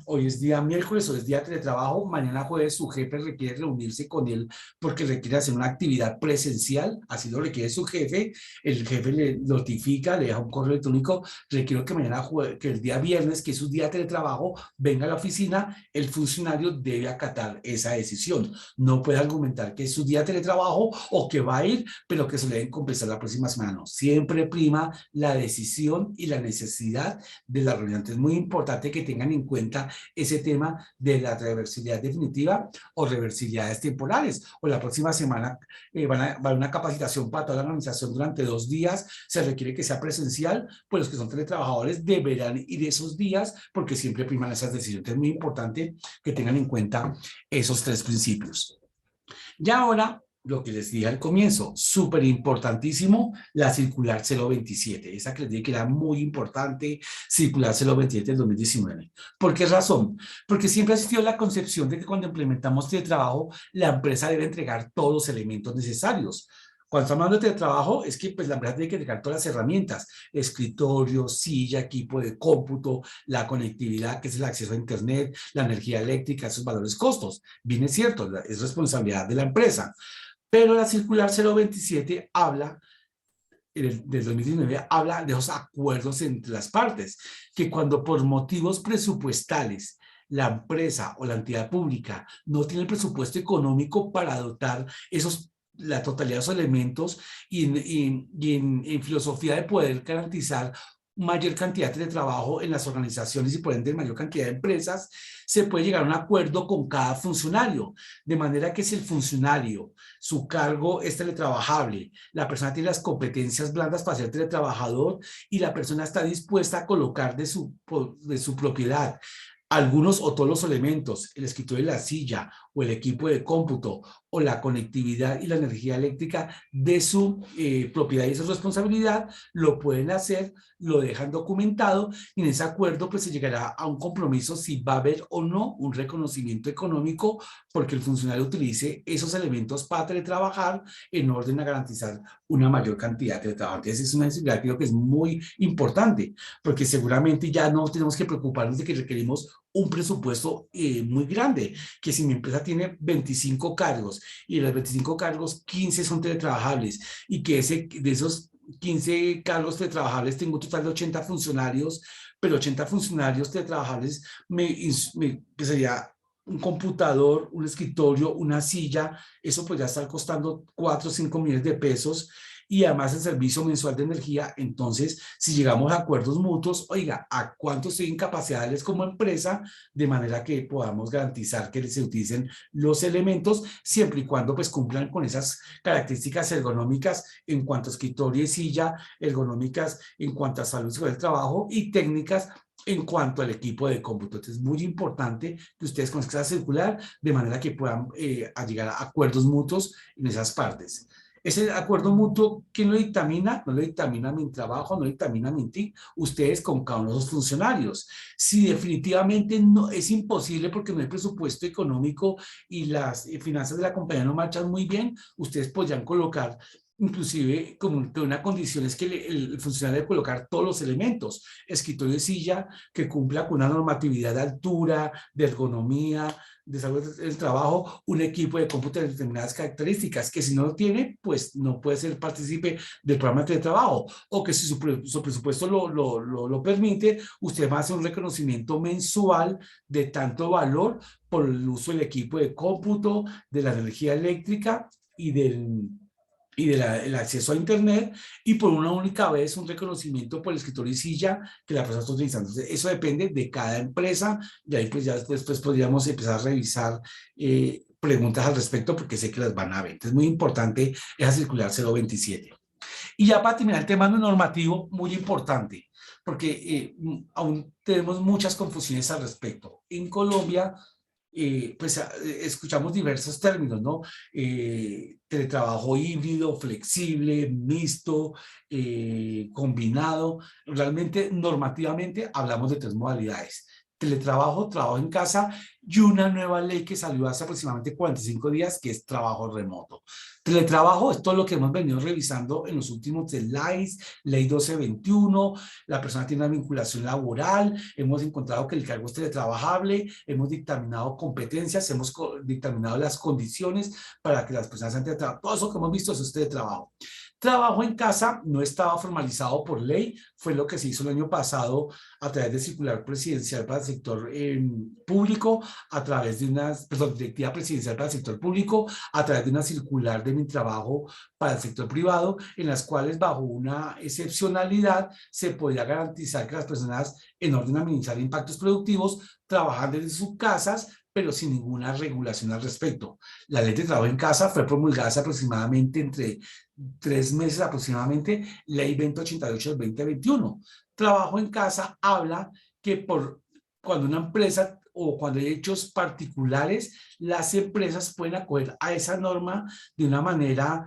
hoy es día miércoles, hoy es día de teletrabajo, mañana jueves su jefe requiere reunirse con él porque requiere hacer una actividad presencial, así lo requiere su jefe, el jefe le notifica, le deja un correo electrónico, requiero que mañana, que el día viernes, que es su día de teletrabajo, venga a la oficina, el funcionario debe acatar esa decisión, no puede argumentar que es su día de teletrabajo o que va a ir, pero que se le deben compensar la próxima semana, no, siempre prima la decisión y la necesidad de la reunión. Entonces, es muy importante que tengan en cuenta ese tema de la reversibilidad definitiva o reversibilidades temporales. O la próxima semana va a haber una capacitación para toda la organización durante 2 días, se requiere que sea presencial, pues los que son teletrabajadores deberán ir esos días porque siempre priman esas decisiones. Es muy importante que tengan en cuenta esos 3 principios. Y ahora, lo que les dije al comienzo, súper importantísimo, la circular 027, esa que les dije que era muy importante, circular 027 del 2019. ¿Por qué razón? Porque siempre ha existido la concepción de que cuando implementamos teletrabajo, la empresa debe entregar todos los elementos necesarios. Cuando estamos hablando de teletrabajo, es que pues, la empresa tiene que entregar todas las herramientas, escritorio, silla, equipo de cómputo, la conectividad, que es el acceso a Internet, la energía eléctrica, esos valores costos. Bien es cierto, es responsabilidad de la empresa. Pero la circular 027 habla, del 2019, habla de esos acuerdos entre las partes, que cuando por motivos presupuestales la empresa o la entidad pública no tiene el presupuesto económico para dotar la totalidad de esos elementos en filosofía de poder garantizar mayor cantidad de trabajo en las organizaciones y por ende mayor cantidad de empresas, se puede llegar a un acuerdo con cada funcionario, de manera que si el funcionario, su cargo es teletrabajable, la persona tiene las competencias blandas para ser teletrabajador y la persona está dispuesta a colocar de su propiedad algunos o todos los elementos, el escritorio y la silla, o el equipo de cómputo, o la conectividad y la energía eléctrica de su propiedad y su responsabilidad, lo pueden hacer, lo dejan documentado, y en ese acuerdo pues se llegará a un compromiso si va a haber o no un reconocimiento económico porque el funcionario utilice esos elementos para teletrabajar en orden a garantizar una mayor cantidad de trabajo. Entonces es una necesidad que creo que es muy importante, porque seguramente ya no tenemos que preocuparnos de que requerimos un presupuesto muy grande, que si mi empresa tiene 25 cargos y de los 25 cargos 15 son teletrabajables y que de esos 15 cargos teletrabajables tengo un total de 80 funcionarios, pero 80 funcionarios teletrabajables que sería un computador, un escritorio, una silla, eso podría estar costando 4 o 5 millones de pesos y además el servicio mensual de energía. Entonces, si llegamos a acuerdos mutuos, oiga, ¿a cuánto estoy en capacidades como empresa? De manera que podamos garantizar que se utilicen los elementos siempre y cuando pues cumplan con esas características ergonómicas en cuanto a escritorio y silla, ergonómicas en cuanto a salud y del trabajo y técnicas en cuanto al equipo de cómputo. Entonces, es muy importante que ustedes conozcan esa circular de manera que puedan llegar a acuerdos mutuos en esas partes. Ese acuerdo mutuo, ¿quién lo dictamina? No lo dictamina mi trabajo, no lo dictamina mi TIC, ustedes con cada uno de los funcionarios. Si definitivamente no es imposible porque no hay presupuesto económico y las finanzas de la compañía no marchan muy bien, ustedes podrían colocar inclusive como que una condición es que el funcionario debe colocar todos los elementos, escritorio y silla, que cumpla con una normatividad de altura, de ergonomía, de salud del trabajo, un equipo de cómputo de determinadas características, que si no lo tiene, pues no puede ser partícipe del programa de trabajo, o que si su presupuesto lo permite, usted va a hacer un reconocimiento mensual de tanto valor por el uso del equipo de cómputo, de la energía eléctrica y del acceso a Internet, y por una única vez un reconocimiento por el escritorio y silla que la persona está utilizando. Entonces, eso depende de cada empresa, y ahí pues ya después podríamos empezar a revisar preguntas al respecto porque sé que las van a ver. Entonces, es muy importante esa circular 027. Y ya para terminar el tema normativo, muy importante, porque aún tenemos muchas confusiones al respecto. En Colombia, pues escuchamos diversos términos, ¿no? Teletrabajo híbrido, flexible, mixto, combinado. Realmente, normativamente, hablamos de 3 modalidades. teletrabajo, trabajo en casa y una nueva ley que salió hace aproximadamente 45 días que es trabajo remoto. Teletrabajo es todo lo que hemos venido revisando en los últimos slides, ley 1221, la persona tiene una vinculación laboral, hemos encontrado que el cargo es teletrabajable, hemos dictaminado competencias, hemos dictaminado las condiciones para que las personas sean teletrabajo, todo eso que hemos visto es teletrabajo. Trabajo en casa no estaba formalizado por ley, fue lo que se hizo el año pasado a través de circular presidencial para el sector público, a través de una, directiva presidencial para el sector público, a través de una circular de mi trabajo para el sector privado, en las cuales bajo una excepcionalidad se podía garantizar que las personas en orden a minimizar impactos productivos trabajan desde sus casas, pero sin ninguna regulación al respecto. La ley de trabajo en casa fue promulgada hace aproximadamente entre 3 meses aproximadamente, ley 2088 del 2021. Trabajo en casa habla que cuando una empresa o cuando hay hechos particulares, las empresas pueden acoger a esa norma de una manera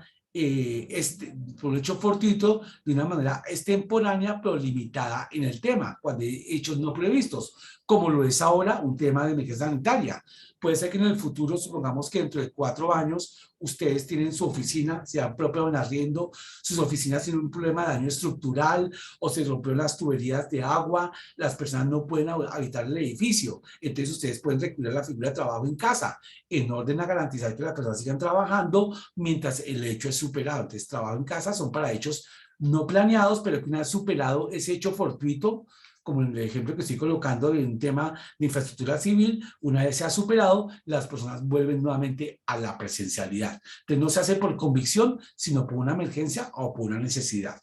por hecho fortuito, de una manera extemporánea, pero limitada en el tema, cuando hay hechos no previstos, como lo es ahora un tema de emergencia sanitaria. Puede ser que en el futuro, supongamos que dentro de 4 años, ustedes tienen su oficina, sea propia o en arriendo, sus oficinas tienen un problema de daño estructural o se rompieron las tuberías de agua, las personas no pueden habitar el edificio. Entonces ustedes pueden recurrir a la figura de trabajo en casa, en orden a garantizar que las personas sigan trabajando mientras el hecho es superado. Entonces, trabajo en casa son para hechos no planeados, pero que una vez superado ese hecho fortuito, como en el ejemplo que estoy colocando de un tema de infraestructura civil, una vez se ha superado, las personas vuelven nuevamente a la presencialidad. Entonces, no se hace por convicción, sino por una emergencia o por una necesidad.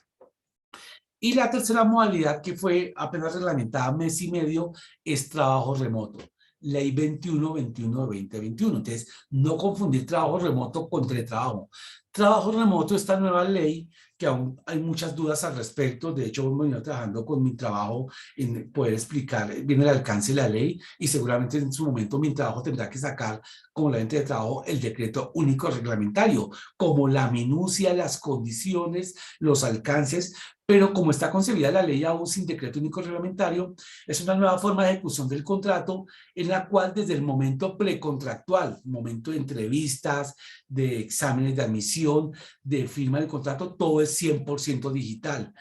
Y la tercera modalidad, que fue apenas reglamentada mes y medio, es trabajo remoto. Ley 2121-2021. Entonces, no confundir trabajo remoto con teletrabajo. Trabajo remoto, esta nueva ley, que aún hay muchas dudas al respecto, de hecho, hemos venido trabajando con mi trabajo en poder explicar bien el alcance de la ley y seguramente en su momento mi trabajo tendrá que sacar como la gente de trabajo el decreto único reglamentario, como la minucia, las condiciones, los alcances, pero como está concebida la ley aún sin decreto único reglamentario, es una nueva forma de ejecución del contrato en la cual desde el momento precontractual, momento de entrevistas, de exámenes de admisión, de firma del contrato, todo es 100% digital.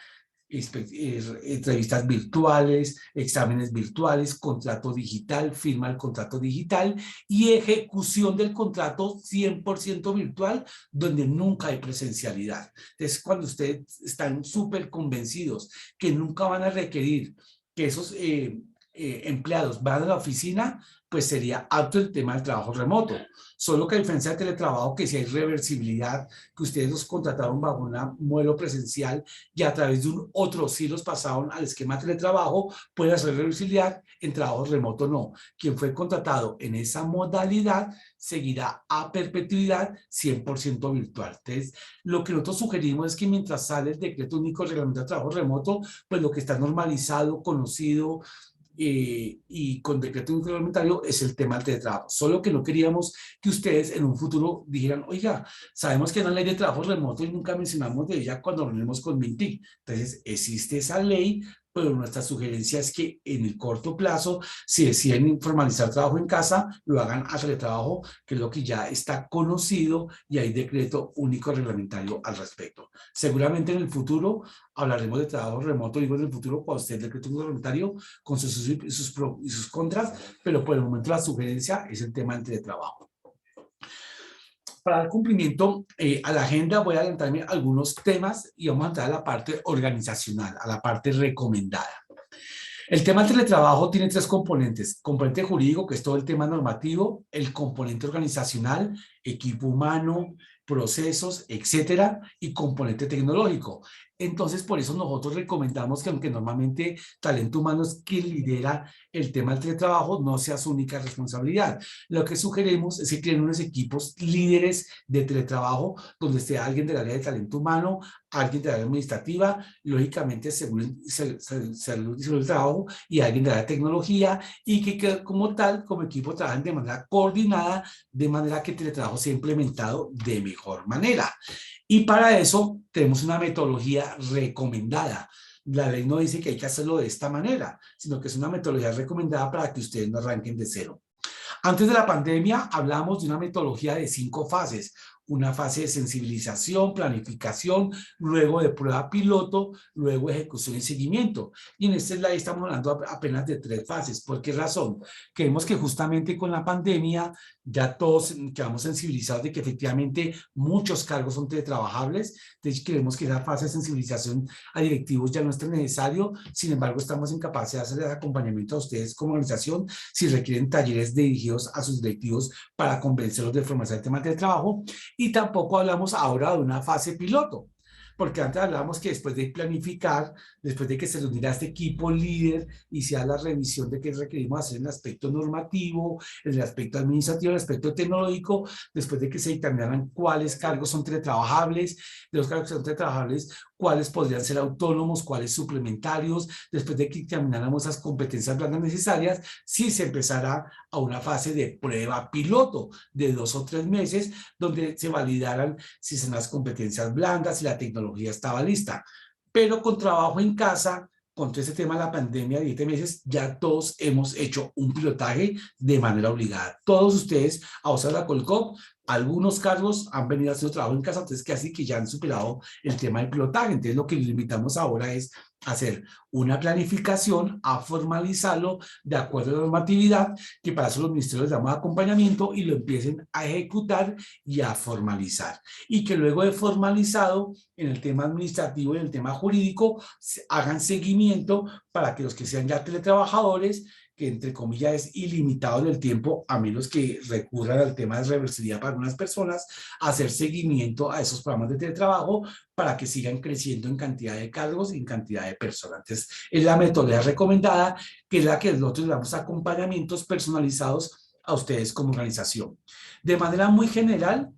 Entrevistas virtuales, exámenes virtuales, contrato digital, firma del contrato digital y ejecución del contrato 100% virtual, donde nunca hay presencialidad. Entonces, cuando ustedes están súper convencidos que nunca van a requerir que esos empleados van a la oficina, pues sería apto el tema del trabajo remoto. Solo que a diferencia del teletrabajo, que si hay reversibilidad, que ustedes los contrataron bajo un modelo presencial y a través de un otro sí los pasaron al esquema de teletrabajo, puede hacer reversibilidad, en trabajo remoto no. Quien fue contratado en esa modalidad seguirá a perpetuidad 100% virtual. Entonces, lo que nosotros sugerimos es que mientras sale el decreto único reglamento de trabajo remoto, pues lo que está normalizado, conocido, y con decreto reglamentario es el tema del teletrabajo. Solo que no queríamos que ustedes en un futuro dijeran, oiga, sabemos que hay una ley de trabajo remoto y nunca mencionamos de ella cuando reunimos con Mintic. Entonces, existe esa ley, pero nuestra sugerencia es que en el corto plazo, si deciden formalizar trabajo en casa, lo hagan a teletrabajo, que es lo que ya está conocido y hay decreto único reglamentario al respecto. Seguramente en el futuro hablaremos de trabajo remoto, digo en el futuro cuando esté el decreto reglamentario con sus pros y sus contras, pero por el momento la sugerencia es el tema del teletrabajo. Para dar cumplimiento a la agenda voy a adelantarme algunos temas y vamos a entrar a la parte organizacional, a la parte recomendada. El tema del teletrabajo tiene 3 componentes: componente jurídico, que es todo el tema normativo; el componente organizacional, equipo humano, procesos, etcétera; y componente tecnológico. Entonces, por eso nosotros recomendamos que, aunque normalmente talento humano es quien lidera el tema del teletrabajo, no sea su única responsabilidad. Lo que sugerimos es que creen unos equipos líderes de teletrabajo, donde esté alguien del área de talento humano, alguien del área administrativa, lógicamente salud y del trabajo, y alguien de la tecnología, y que como tal, como equipo, trabajen de manera coordinada, de manera que el teletrabajo sea implementado de mejor manera. Y para eso tenemos una metodología recomendada. La ley no dice que hay que hacerlo de esta manera, sino que es una metodología recomendada para que ustedes no arranquen de cero. Antes de la pandemia hablamos de una metodología de 5 fases. Una fase de sensibilización, planificación, luego de prueba piloto, luego ejecución y seguimiento. Y en este slide estamos hablando apenas de 3 fases. ¿Por qué razón? Creemos que justamente con la pandemia ya todos quedamos sensibilizados de que efectivamente muchos cargos son teletrabajables. Entonces creemos que esa fase de sensibilización a directivos ya no es tan necesario. Sin embargo, estamos en capacidad de hacer el acompañamiento a ustedes como organización si requieren talleres dirigidos a sus directivos para convencerlos de formalizar el tema del trabajo. Y tampoco hablamos ahora de una fase piloto, porque antes hablábamos que después de planificar, después de que se reuniera este equipo líder y se haga la revisión de qué requerimos hacer en el aspecto normativo, en el aspecto administrativo, en el aspecto tecnológico, después de que se determinaran cuáles cargos son teletrabajables, de los cargos que son teletrabajables, cuáles podrían ser autónomos, cuáles suplementarios, después de que examináramos esas competencias blandas necesarias, sí se empezará a una fase de prueba piloto de 2 o 3 meses, donde se validaran si son las competencias blandas, si la tecnología estaba lista. Pero con trabajo en casa, con todo ese tema de la pandemia de 7 meses, ya todos hemos hecho un pilotaje de manera obligada. Todos ustedes, a usar la Colcop, algunos cargos han venido haciendo trabajo en casa, entonces casi que ya han superado el tema del pilotaje. Entonces lo que les invitamos ahora es hacer una planificación, a formalizarlo de acuerdo a la normatividad, que para eso los ministerios les damos acompañamiento y lo empiecen a ejecutar y a formalizar. Y que luego de formalizado, en el tema administrativo y en el tema jurídico, hagan seguimiento para que los que sean ya teletrabajadores, que entre comillas es ilimitado en el tiempo, a menos que recurran al tema de reversibilidad para algunas personas, hacer seguimiento a esos programas de teletrabajo para que sigan creciendo en cantidad de cargos y en cantidad de personas. Entonces, es la metodología recomendada, que es la que nosotros damos acompañamientos personalizados a ustedes como organización. De manera muy general,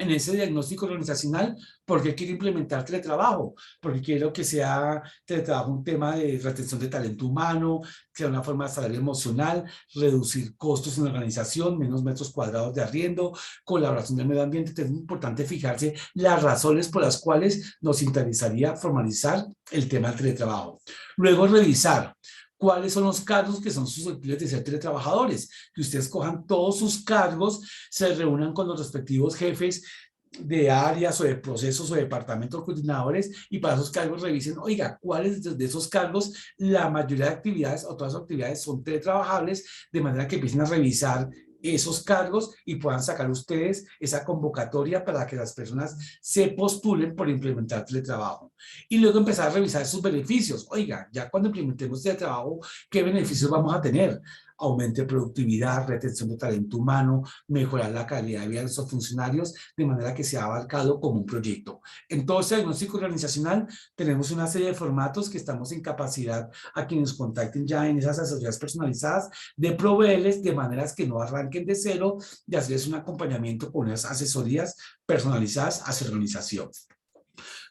en ese diagnóstico organizacional, ¿por qué quiero implementar teletrabajo? Porque quiero que sea teletrabajo un tema de retención de talento humano, que sea una forma de salario emocional, reducir costos en la organización, menos metros cuadrados de arriendo, colaboración del medio ambiente. Entonces es importante fijarse las razones por las cuales nos interesaría formalizar el tema del teletrabajo. Luego revisar cuáles son los cargos que son susceptibles de ser teletrabajadores, que ustedes cojan todos sus cargos, se reúnan con los respectivos jefes de áreas o de procesos o de departamentos coordinadores y para esos cargos revisen, oiga, cuáles de esos cargos, la mayoría de actividades o todas las actividades son teletrabajables, de manera que empiecen a revisar esos cargos y puedan sacar ustedes esa convocatoria para que las personas se postulen por implementar teletrabajo. Y luego empezar a revisar sus beneficios. Oiga, ya cuando implementemos teletrabajo, ¿qué beneficios vamos a tener? Aumento de productividad, retención de talento humano, mejorar la calidad de vida de nuestros funcionarios, de manera que sea abarcado como un proyecto. En todo este diagnóstico organizacional tenemos una serie de formatos que estamos en capacidad a quienes contacten ya en esas asesorías personalizadas de proveerles de maneras que no arranquen de cero, de hacerles un acompañamiento con unas asesorías personalizadas a su organización.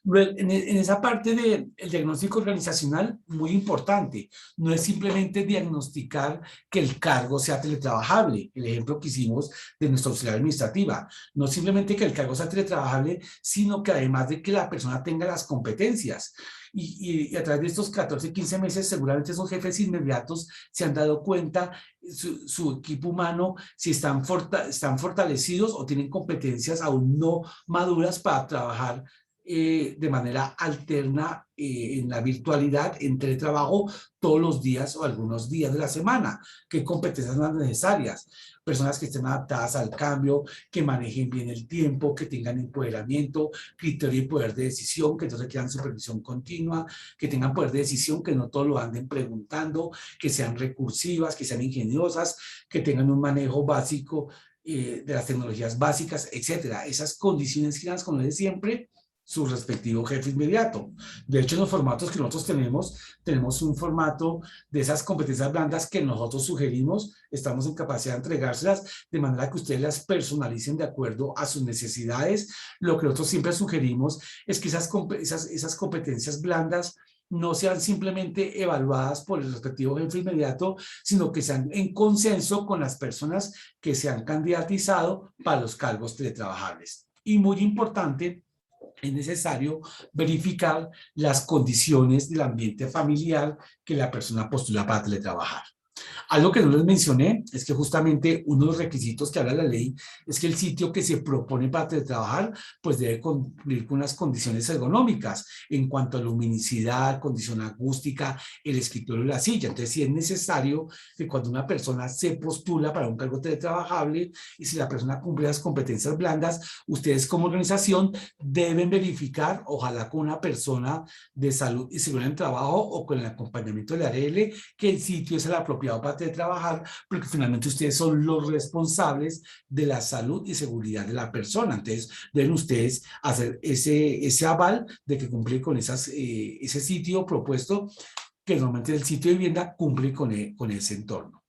En esa parte del diagnóstico organizacional, muy importante, no es simplemente diagnosticar que el cargo sea teletrabajable, el ejemplo que hicimos de nuestra auxiliar administrativa, no simplemente que el cargo sea teletrabajable, sino que además de que la persona tenga las competencias. Y a través de estos 14, 15 meses, seguramente esos jefes inmediatos se han dado cuenta, su equipo humano, si están fortalecidos o tienen competencias aún no maduras para trabajar de manera alterna en la virtualidad, en teletrabajo, todos los días o algunos días de la semana. ¿Qué competencias son las necesarias? Personas que estén adaptadas al cambio, que manejen bien el tiempo, que tengan empoderamiento, criterio y poder de decisión, que no requieran supervisión continua, que tengan poder de decisión, que no todo lo anden preguntando, que sean recursivas, que sean ingeniosas, que tengan un manejo básico de las tecnologías básicas, etcétera. Esas condiciones giran, como les siempre, su respectivo jefe inmediato. De hecho, en los formatos que nosotros tenemos un formato de esas competencias blandas que nosotros sugerimos, estamos en capacidad de entregárselas de manera que ustedes las personalicen de acuerdo a sus necesidades. Lo que nosotros siempre sugerimos es que esas competencias blandas no sean simplemente evaluadas por el respectivo jefe inmediato, sino que sean en consenso con las personas que se han candidatizado para los cargos teletrabajables. Y muy importante, es necesario verificar las condiciones del ambiente familiar que la persona postula para teletrabajar. Algo que no les mencioné es que justamente uno de los requisitos que habla la ley es que el sitio que se propone para teletrabajar pues debe cumplir con unas condiciones ergonómicas en cuanto a luminosidad, condición acústica, el escritorio y la silla. Entonces sí es necesario que cuando una persona se postula para un cargo teletrabajable y si la persona cumple las competencias blandas, ustedes como organización deben verificar, ojalá con una persona de salud y seguridad en el trabajo o con el acompañamiento de la ARL, que el sitio es el apropiado para trabajar, porque finalmente ustedes son los responsables de la salud y seguridad de la persona. Entonces, deben ustedes hacer ese aval de que cumple con ese sitio propuesto, que normalmente el sitio de vivienda cumple con ese entorno.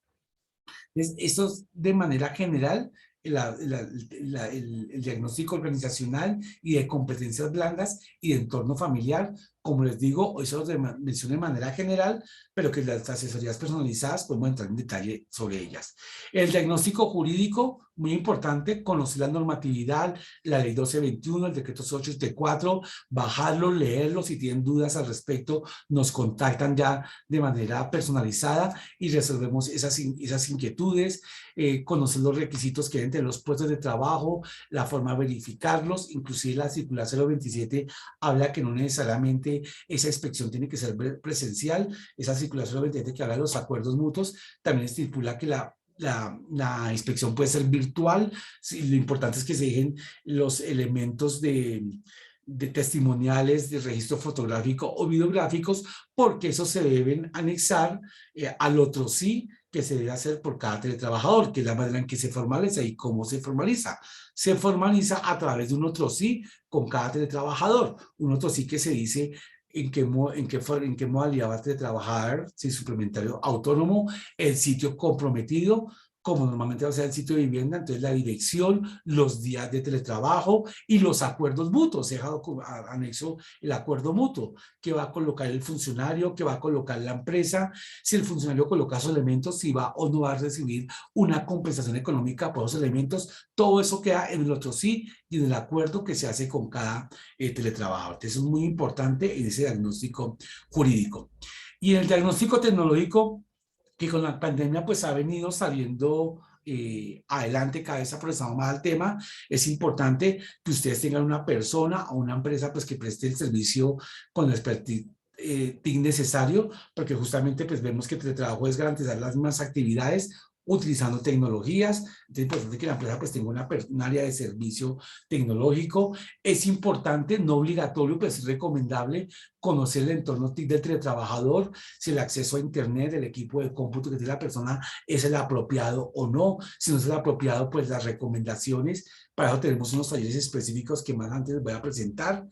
Entonces, esto es de manera general el diagnóstico organizacional y de competencias blandas y de entorno familiar. Como les digo, eso lo menciono de manera general, pero que las asesorías personalizadas podemos entrar en detalle sobre ellas. El diagnóstico jurídico, muy importante, conocer la normatividad, la ley 1221, el decreto 874, bajarlo, leerlo, si tienen dudas al respecto, nos contactan ya de manera personalizada y resolvemos esas inquietudes, conocer los requisitos que deben tener los puestos de trabajo, la forma de verificarlos, inclusive la circular 027 habla que no necesariamente esa inspección tiene que ser presencial, esa circular 027 que habla de los acuerdos mutuos también estipula que la inspección puede ser virtual. Sí, lo importante es que se dejen los elementos de testimoniales, de registro fotográfico o videográficos, porque esos se deben anexar al otro sí que se debe hacer por cada teletrabajador, que es la manera en que se formaliza. ¿Y cómo se formaliza? Se formaliza a través de un otro sí con cada teletrabajador. Un otro sí que se dice en qué modalidad va a teletrabajar, si suplementario autónomo, el sitio comprometido, como normalmente va a ser el sitio de vivienda, entonces la dirección, los días de teletrabajo y los acuerdos mutuos. He dejado anexo el acuerdo mutuo, que va a colocar el funcionario, que va a colocar la empresa, si el funcionario coloca esos elementos, si va o no va a recibir una compensación económica por esos elementos, todo eso queda en el otro sí y en el acuerdo que se hace con cada teletrabajador. Entonces es muy importante en ese diagnóstico jurídico. Y en el diagnóstico tecnológico, que con la pandemia pues ha venido saliendo adelante, cada vez ha progresado más el tema, es importante que ustedes tengan una persona o una empresa pues que preste el servicio con la expertise necesario, porque justamente pues vemos que el teletrabajo es garantizar las mismas actividades utilizando tecnologías. Entonces es importante que la empresa pues tenga un área de servicio tecnológico. Es importante, no obligatorio, pero es recomendable conocer el entorno TIC del teletrabajador, si el acceso a internet, el equipo de cómputo que tiene la persona es el apropiado o no. Si no es el apropiado, pues las recomendaciones. Para eso tenemos unos talleres específicos que más antes les voy a presentar.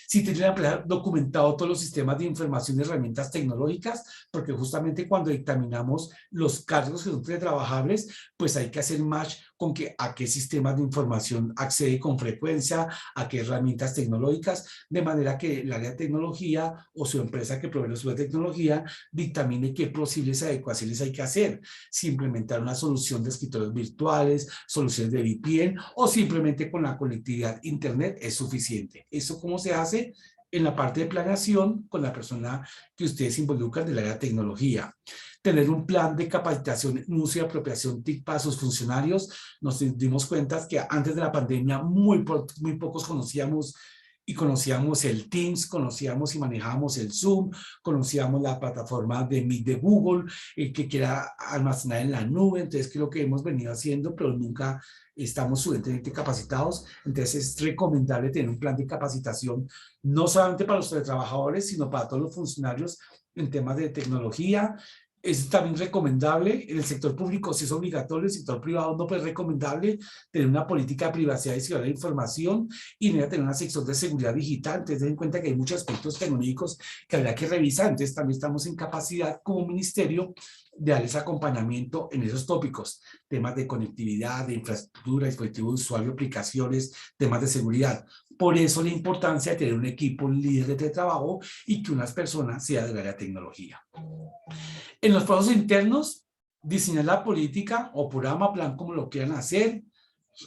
Si tiene la empresa documentado todos los sistemas de información y herramientas tecnológicas, porque justamente cuando dictaminamos los cargos que son teletrabajables, pues hay que hacer match con a qué sistemas de información accede con frecuencia, a qué herramientas tecnológicas, de manera que el área de tecnología o su empresa que provee su tecnología dictamine qué posibles adecuaciones hay que hacer, si implementar una solución de escritorios virtuales, soluciones de VPN o simplemente con la conectividad internet es suficiente. ¿Eso cómo se hace? En la parte de planeación con la persona que ustedes involucran del área de tecnología. Tener un plan de capacitación, uso y apropiación TIC para sus funcionarios. Nos dimos cuenta que antes de la pandemia muy pocos conocíamos el Teams, conocíamos y manejábamos el Zoom, conocíamos la plataforma de Meet de Google, que queda almacenada en la nube. Entonces creo que hemos venido haciendo, pero nunca estamos suficientemente capacitados. Entonces es recomendable tener un plan de capacitación, no solamente para los trabajadores, sino para todos los funcionarios en temas de tecnología. Es también recomendable, en el sector público sí es obligatorio, en el sector privado no, pero es recomendable tener una política de privacidad y seguridad de información y tener una sección de seguridad digital. Entonces, ten en cuenta que hay muchos aspectos tecnológicos que habrá que revisar. Entonces, también estamos en capacidad como ministerio de darles acompañamiento en esos tópicos, temas de conectividad, de infraestructura, dispositivos de usuario, aplicaciones, temas de seguridad. Por eso la importancia de tener un equipo líder de trabajo y que unas personas sean del área de tecnología. En los procesos internos, diseñar la política o programa, plan, como lo quieran hacer,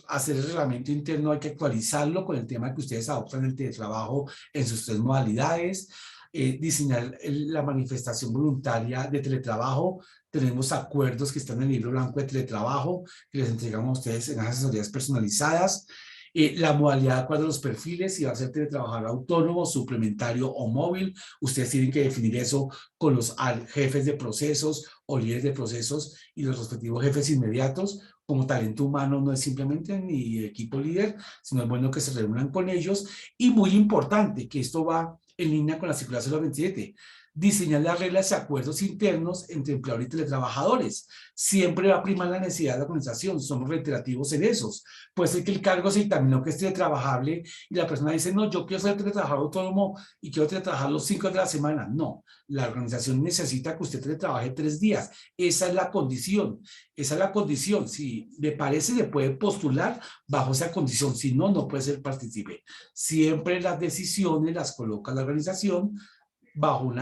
hacer el reglamento interno, hay que actualizarlo con el tema que ustedes adoptan el teletrabajo en sus 3 modalidades, diseñar la manifestación voluntaria de teletrabajo. Tenemos acuerdos que están en el libro blanco de teletrabajo que les entregamos a ustedes en asesorías personalizadas. La modalidad de acuerdo a los perfiles, si va a ser teletrabajador autónomo, suplementario o móvil, ustedes tienen que definir eso con los jefes de procesos o líderes de procesos y los respectivos jefes inmediatos. Como talento humano no es simplemente mi equipo líder, sino es bueno que se reúnan con ellos. Y muy importante, que esto va en línea con la circular 027, diseñar las reglas y acuerdos internos entre empleadores y teletrabajadores. Siempre va a primar la necesidad de la organización, somos reiterativos en esos. Puede ser que el cargo se dictaminó que es teletrabajable y la persona dice, no, yo quiero ser teletrabajador autónomo y quiero teletrabajar los 5 de la semana. No, la organización necesita que usted teletrabaje 3 días. Esa es la condición. Esa es la condición. Si le parece, le puede postular bajo esa condición. Si no, no puede ser partícipe. Siempre las decisiones las coloca la organización bajo un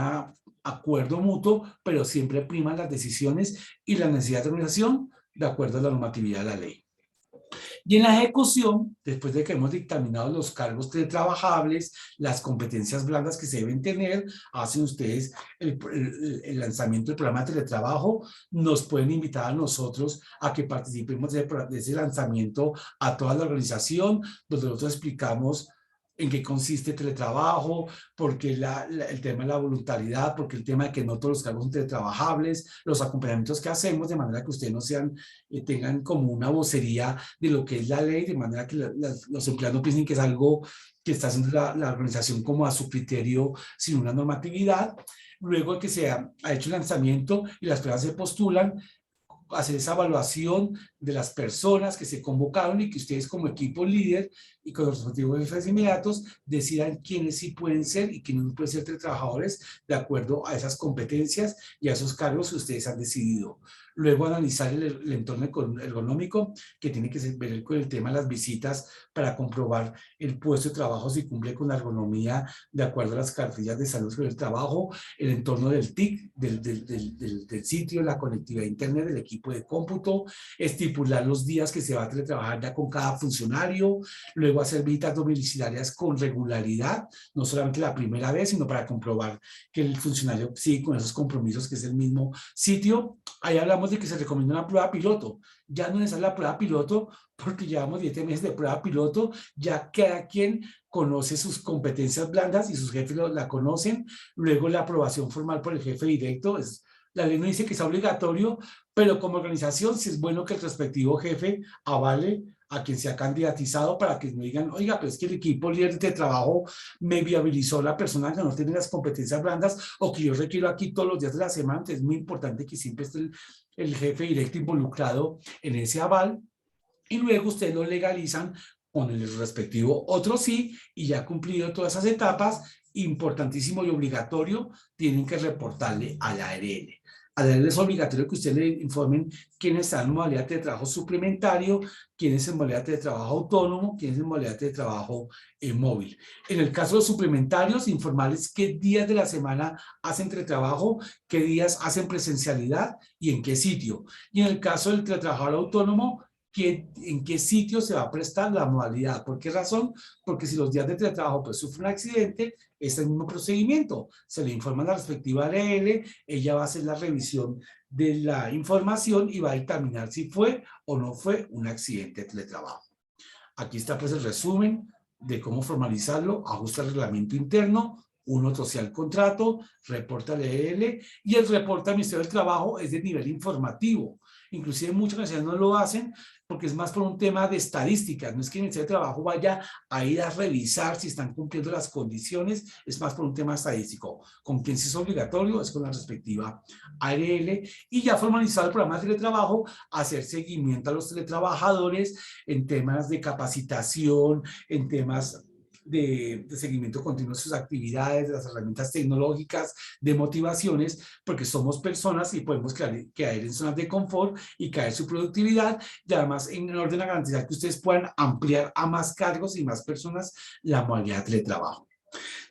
acuerdo mutuo, pero siempre priman las decisiones y la necesidad de organización de acuerdo a la normatividad de la ley. Y en la ejecución, después de que hemos dictaminado los cargos teletrabajables, las competencias blandas que se deben tener, hacen ustedes el lanzamiento del programa de teletrabajo, nos pueden invitar a nosotros a que participemos de ese lanzamiento a toda la organización, donde nosotros explicamos en qué consiste teletrabajo, porque el tema de la voluntariedad, porque el tema de que no todos los cargos son teletrabajables, los acompañamientos que hacemos, de manera que ustedes no sean, tengan como una vocería de lo que es la ley, de manera que los empleados no piensen que es algo que está haciendo la organización como a su criterio, sin una normatividad. Luego de que se ha hecho el lanzamiento y las personas se postulan, hacer esa evaluación de las personas que se convocaron y que ustedes como equipo líder y con los respectivos jefes inmediatos decidan quiénes sí pueden ser y quiénes no pueden ser trabajadores de acuerdo a esas competencias y a esos cargos que ustedes han decidido. Luego analizar el entorno ergonómico, que tiene que ver con el tema de las visitas para comprobar el puesto de trabajo si cumple con la ergonomía de acuerdo a las cartillas de salud sobre el trabajo, el entorno del TIC, del sitio, la conectividad interna del equipo de cómputo, estipular los días que se va a teletrabajar ya con cada funcionario, luego hacer visitas domiciliarias con regularidad, no solamente la primera vez, sino para comprobar que el funcionario sigue con esos compromisos, que es el mismo sitio. Ahí hablamos de que se recomienda una prueba piloto. Ya no es la prueba piloto porque llevamos 7 meses de prueba piloto, ya cada quien conoce sus competencias blandas y sus jefes la conocen. Luego la aprobación formal por el jefe directo. La ley no dice que sea obligatorio, pero como organización sí es bueno que el respectivo jefe avale a quien se ha candidatizado para que no digan, oiga, pero es que el equipo líder de trabajo me viabilizó la persona que no tiene las competencias blandas o que yo requiero aquí todos los días de la semana. Entonces es muy importante que siempre esté el jefe directo involucrado en ese aval y luego ustedes lo legalizan con el respectivo otro sí y ya cumplido todas esas etapas, importantísimo y obligatorio, tienen que reportarle a la ARL. A la ARL es obligatorio que ustedes le informen quiénes están en modalidad de trabajo suplementario, quiénes en modalidad de trabajo autónomo, quiénes en modalidad de trabajo móvil. En el caso de los suplementarios, informarles qué días de la semana hacen teletrabajo, qué días hacen presencialidad y en qué sitio. Y en el caso del teletrabajador autónomo, en qué sitio se va a prestar la modalidad. ¿Por qué razón? Porque si los días de teletrabajo pues sufren un accidente, es el mismo procedimiento. Se le informa a la respectiva ARL, ella va a hacer la revisión de la información y va a determinar si fue o no fue un accidente de teletrabajo. Aquí está pues el resumen de cómo formalizarlo, ajusta el reglamento interno, uno trocea el contrato, reporta al ARL y el reporte al Ministerio del Trabajo es de nivel informativo. Inclusive muchas veces no lo hacen porque es más por un tema de estadísticas. No es que el Ministerio de Trabajo vaya a ir a revisar si están cumpliendo las condiciones, es más por un tema estadístico. Con quien sí es obligatorio es con la respectiva ARL y ya formalizado el programa de teletrabajo, hacer seguimiento a los teletrabajadores en temas de capacitación, en temas de seguimiento continuo de sus actividades, de las herramientas tecnológicas, de motivaciones, porque somos personas y podemos caer en zonas de confort y caer su productividad y además en orden a garantizar que ustedes puedan ampliar a más cargos y más personas la modalidad de teletrabajo.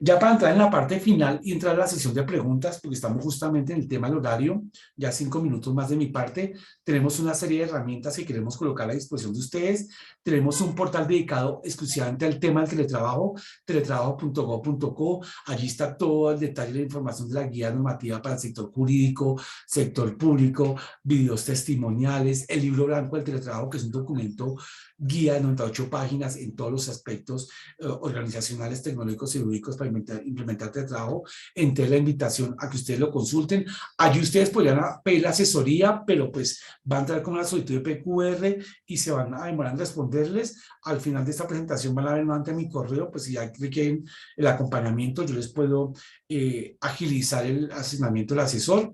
Ya para entrar en la parte final y entrar a la sesión de preguntas, porque estamos justamente en el tema del horario, ya 5 minutos más de mi parte, tenemos una serie de herramientas que queremos colocar a la disposición de ustedes. Tenemos un portal dedicado exclusivamente al tema del teletrabajo, teletrabajo.gov.co. Allí está todo el detalle de la información de la guía normativa para el sector jurídico, sector público, videos testimoniales, el libro blanco del teletrabajo, que es un documento guía de 98 páginas en todos los aspectos organizacionales, tecnológicos y jurídicos para implementar teletrabajo. Entré la invitación a que ustedes lo consulten. Allí ustedes podrían pedir la asesoría, pero pues van a entrar con una solicitud de PQR y se van a demorar en responderles. Al final de esta presentación van a ver nuevamente mi correo, pues si ya requieren el acompañamiento, yo les puedo agilizar el asignamiento del asesor.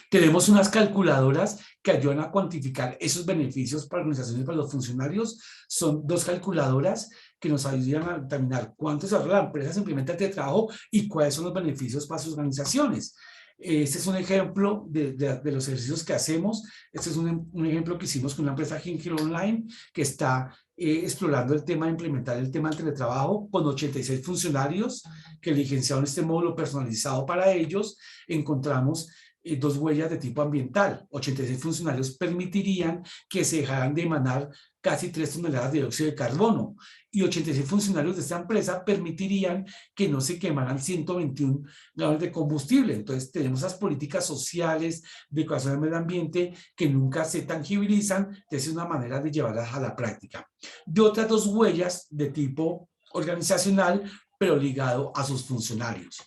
Tenemos unas calculadoras que ayudan a cuantificar esos beneficios para organizaciones y para los funcionarios. Son 2 calculadoras que nos ayudan a determinar cuánto se ahorra la empresa, se implementa el teletrabajo y cuáles son los beneficios para sus organizaciones. Este es un ejemplo de los ejercicios que hacemos. Este es un ejemplo que hicimos con una empresa Ginger Online que está explorando el tema de implementar el tema del teletrabajo con 86 funcionarios que licenciaron este módulo personalizado para ellos. Encontramos 2 huellas de tipo ambiental. 86 funcionarios permitirían que se dejaran de emanar casi 3 toneladas de dióxido de carbono y 86 funcionarios de esta empresa permitirían que no se quemaran 121 gramos de combustible. Entonces tenemos esas políticas sociales de educación del medio ambiente que nunca se tangibilizan, entonces es una manera de llevarlas a la práctica. Y otras 2 huellas de tipo organizacional, pero ligado a sus funcionarios.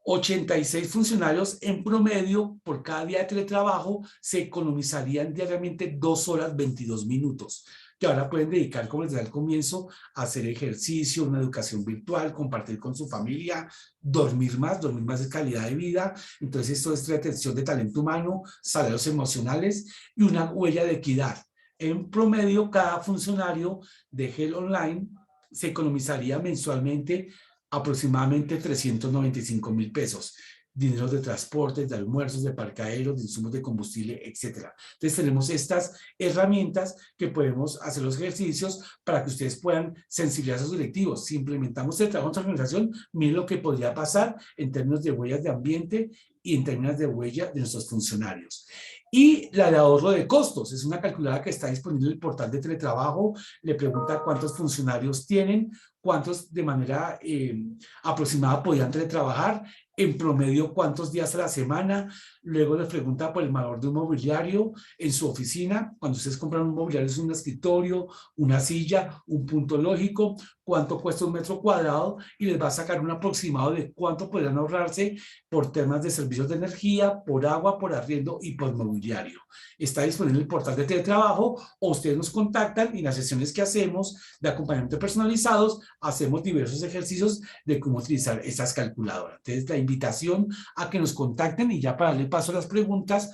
86 funcionarios en promedio por cada día de teletrabajo se economizarían diariamente 2 horas 22 minutos, que ahora pueden dedicar, como les decía al comienzo, a hacer ejercicio, una educación virtual, compartir con su familia, dormir más de calidad de vida. Entonces esto es retención de talento humano, salarios emocionales y una huella de equidad. En promedio, cada funcionario de Gel Online se economizaría mensualmente aproximadamente 395.000 pesos, dineros de transportes, de almuerzos, de parqueaderos, de insumos de combustible, etcétera. Entonces tenemos estas herramientas que podemos hacer los ejercicios para que ustedes puedan sensibilizar a sus directivos. Si implementamos el trabajo en nuestra organización, miren lo que podría pasar en términos de huellas de ambiente y en términos de huella de nuestros funcionarios. Y la de ahorro de costos, es una calculadora que está disponible en el portal de teletrabajo, le pregunta cuántos funcionarios tienen, cuántos de manera aproximada podían teletrabajar, en promedio cuántos días a la semana, luego les pregunta por el valor de un mobiliario en su oficina, cuando ustedes compran un mobiliario es un escritorio, una silla, un punto lógico, cuánto cuesta un metro cuadrado y les va a sacar un aproximado de cuánto podrían ahorrarse por temas de servicios de energía, por agua, por arriendo y por mobiliario. Está disponible en el portal de teletrabajo o ustedes nos contactan y en las sesiones que hacemos de acompañamiento personalizados hacemos diversos ejercicios de cómo utilizar estas calculadoras. Entonces la invitación a que nos contacten y ya para darle paso a las preguntas,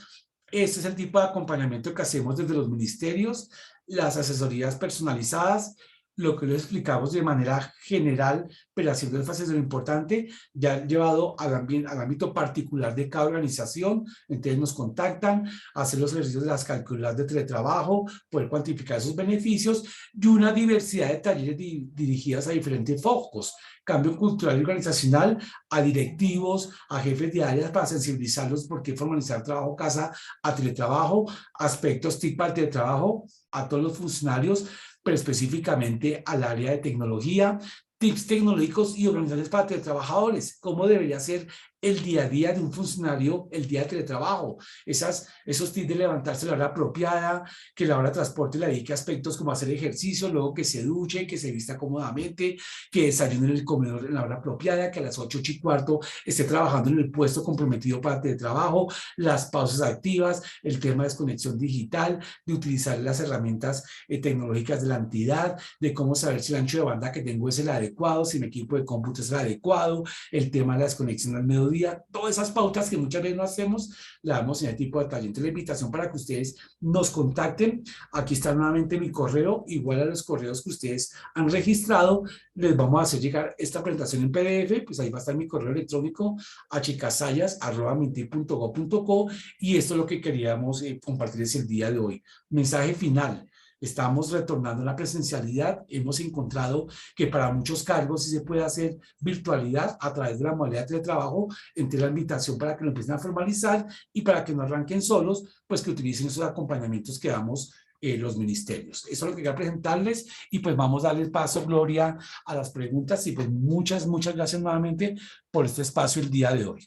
este es el tipo de acompañamiento que hacemos desde los ministerios, las asesorías personalizadas, lo que les explicamos de manera general, pero haciendo énfasis en lo importante, ya llevado al ámbito particular de cada organización. Entonces nos contactan, hacer los ejercicios de las calculadoras de teletrabajo, poder cuantificar sus beneficios y una diversidad de talleres dirigidas a diferentes focos. Cambio cultural y organizacional, a directivos, a jefes de áreas para sensibilizarlos por qué formalizar trabajo casa a teletrabajo, aspectos tipo al teletrabajo, a todos los funcionarios, pero específicamente al área de tecnología, tips tecnológicos y organizaciones para teletrabajadores, cómo debería ser el día a día de un funcionario, el día de teletrabajo, esos tips de levantarse a la hora apropiada, que la hora de transporte le dedique aspectos como hacer ejercicio, luego que se duche, que se vista cómodamente, que desayune en el comedor en la hora apropiada, que a las 8:15 esté trabajando en el puesto comprometido para teletrabajo, las pausas activas, el tema de desconexión digital, de utilizar las herramientas tecnológicas de la entidad, de cómo saber si el ancho de banda que tengo es el adecuado, si mi equipo de cómputo es el adecuado, el tema de la desconexión al mediodía, todas esas pautas que muchas veces no hacemos, la damos en el tipo de taller. Entonces la invitación para que ustedes nos contacten, aquí está nuevamente mi correo, igual a los correos que ustedes han registrado, les vamos a hacer llegar esta presentación en PDF, pues ahí va a estar mi correo electrónico hcasayas@mintir.gov.co y esto es lo que queríamos compartirles el día de hoy. Mensaje final. estamos retornando a la presencialidad. Hemos encontrado que para muchos cargos sí se puede hacer virtualidad a través de la modalidad de teletrabajo. Entre la invitación para que lo empiecen a formalizar y para que no arranquen solos, pues que utilicen esos acompañamientos que damos los ministerios. Eso es lo que quería presentarles y pues vamos a darle paso, Gloria, a las preguntas y pues muchas gracias nuevamente por este espacio el día de hoy.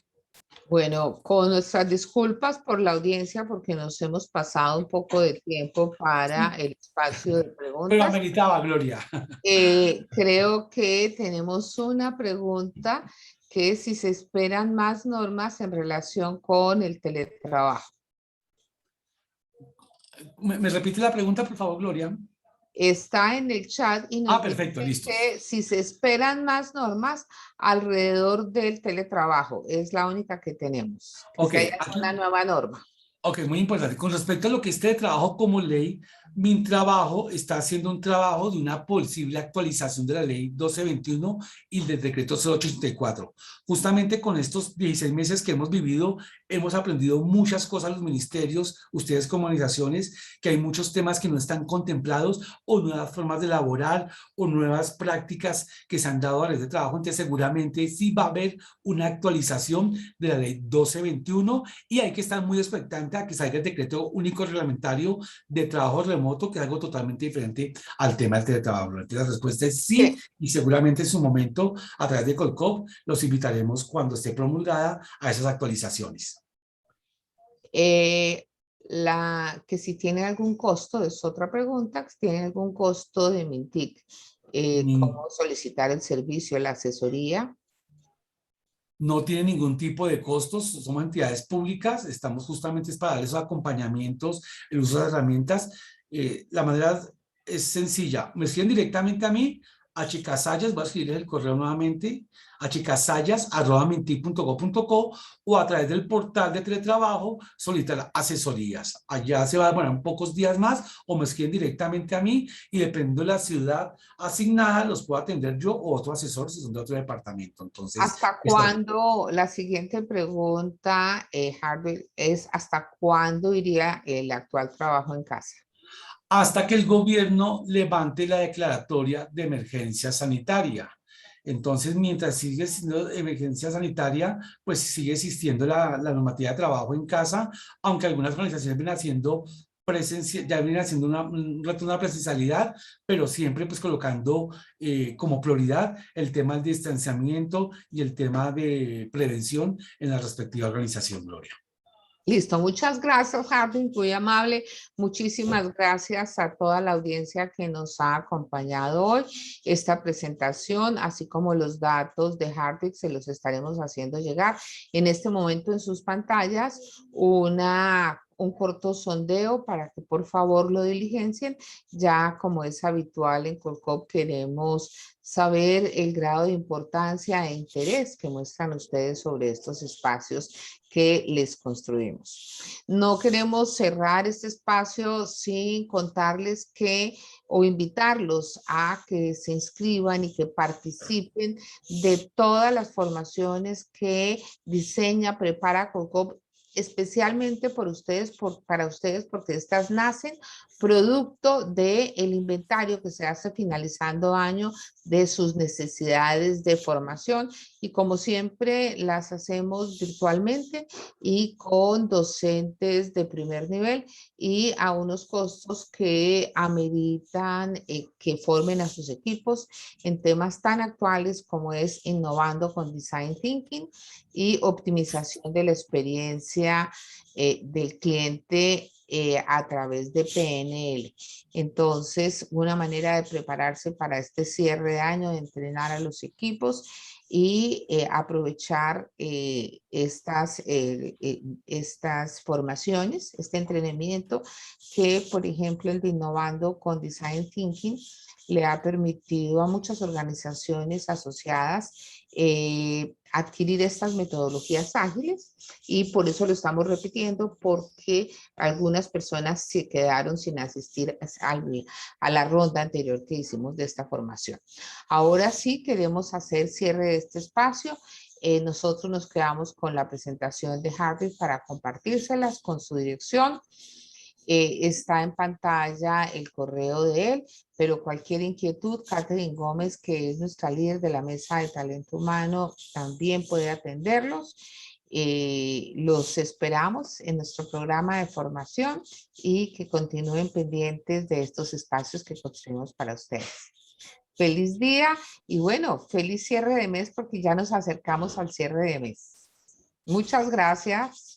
Bueno, con nuestras disculpas por la audiencia, porque nos hemos pasado un poco de tiempo para Sí, el espacio de pero preguntas. ameritaba, Gloria. Creo que tenemos una pregunta que es si se esperan más normas en relación con el teletrabajo. ¿Me repite la pregunta, por favor, Gloria? Está en el chat y Ah, nos dice perfecto, listo. que si se esperan más normas alrededor del teletrabajo. Es la única que tenemos. Que Ok, se haya aquí, una nueva norma. ok, muy importante. Con respecto a lo que esté de trabajo como ley, mi trabajo está haciendo un trabajo de una posible actualización de la ley 1221 y del decreto 0884. Justamente con estos 16 meses que hemos vivido, hemos aprendido muchas cosas los ministerios, ustedes como organizaciones, que hay muchos temas que no están contemplados o nuevas formas de elaborar o nuevas prácticas que se han dado a la ley de trabajo. Entonces seguramente sí va a haber una actualización de la ley 1221 y hay que estar muy expectante a que salga el decreto único reglamentario de trabajo remoto, que es algo totalmente diferente al tema del teletrabajo. Entonces, la respuesta es sí, Sí. y seguramente en su momento, a través de Colcop, los invitaremos cuando esté promulgada a esas actualizaciones. Que si tiene algún costo, es otra pregunta, si tiene algún costo de Mintic, Mm, cómo solicitar el servicio, la asesoría. No tiene ningún tipo de costos, somos entidades públicas, estamos justamente para darles esos acompañamientos, el uso de herramientas. La manera es sencilla, me escriben directamente a mí, a chicasayas, voy a escribirles el correo nuevamente, a chicasayas@mintic.go.co o a través del portal de teletrabajo solicitar asesorías. Allá se va a demorar un pocos días más o me escriben directamente a mí y dependiendo de la ciudad asignada los puedo atender yo o otro asesor si son de otro departamento. Entonces, ¿Hasta está cuándo? La siguiente pregunta, Harvey, es ¿hasta cuándo iría el actual trabajo en casa? hasta que el gobierno levante la declaratoria de emergencia sanitaria. Entonces, mientras sigue siendo emergencia sanitaria, pues sigue existiendo la normativa de trabajo en casa, aunque algunas organizaciones vienen haciendo presencia, ya vienen haciendo un retorno a la presencialidad, pero siempre pues colocando como prioridad el tema del distanciamiento y el tema de prevención en la respectiva organización, Gloria. Listo, muchas gracias, Harvey, muy amable. Muchísimas gracias a toda la audiencia que nos ha acompañado hoy. Esta presentación, así como los datos de Harvey, se los estaremos haciendo llegar en este momento en sus pantallas. Un corto sondeo para que por favor lo diligencien. Ya como es habitual en Colcop, queremos saber el grado de importancia e interés que muestran ustedes sobre estos espacios que les construimos. No queremos cerrar este espacio sin contarles que o invitarlos a que se inscriban y que participen de todas las formaciones que diseña, prepara Colcop especialmente para ustedes, porque estas nacen producto del inventario que se hace finalizando año de sus necesidades de formación y como siempre las hacemos virtualmente y con docentes de primer nivel y a unos costos que ameritan que formen a sus equipos en temas tan actuales como es innovando con Design Thinking y optimización de la experiencia del cliente a través de PNL. Entonces, una manera de prepararse para este cierre de año, de entrenar a los equipos y aprovechar estas formaciones, este entrenamiento que, por ejemplo, el de Innovando con Design Thinking le ha permitido a muchas organizaciones asociadas adquirir estas metodologías ágiles y por eso lo estamos repitiendo porque algunas personas se quedaron sin asistir a la ronda anterior que hicimos de esta formación. Ahora sí queremos hacer cierre de este espacio. Nosotros nos quedamos con la presentación de Harvey para compartírselas con su dirección. Está en pantalla el correo de él, pero cualquier inquietud, Catherine Gómez, que es nuestra líder de la mesa de talento humano, también puede atenderlos. Los esperamos en nuestro programa de formación y que continúen pendientes de estos espacios que construimos para ustedes. Feliz día y bueno, feliz cierre de mes porque ya nos acercamos al cierre de mes. Muchas gracias.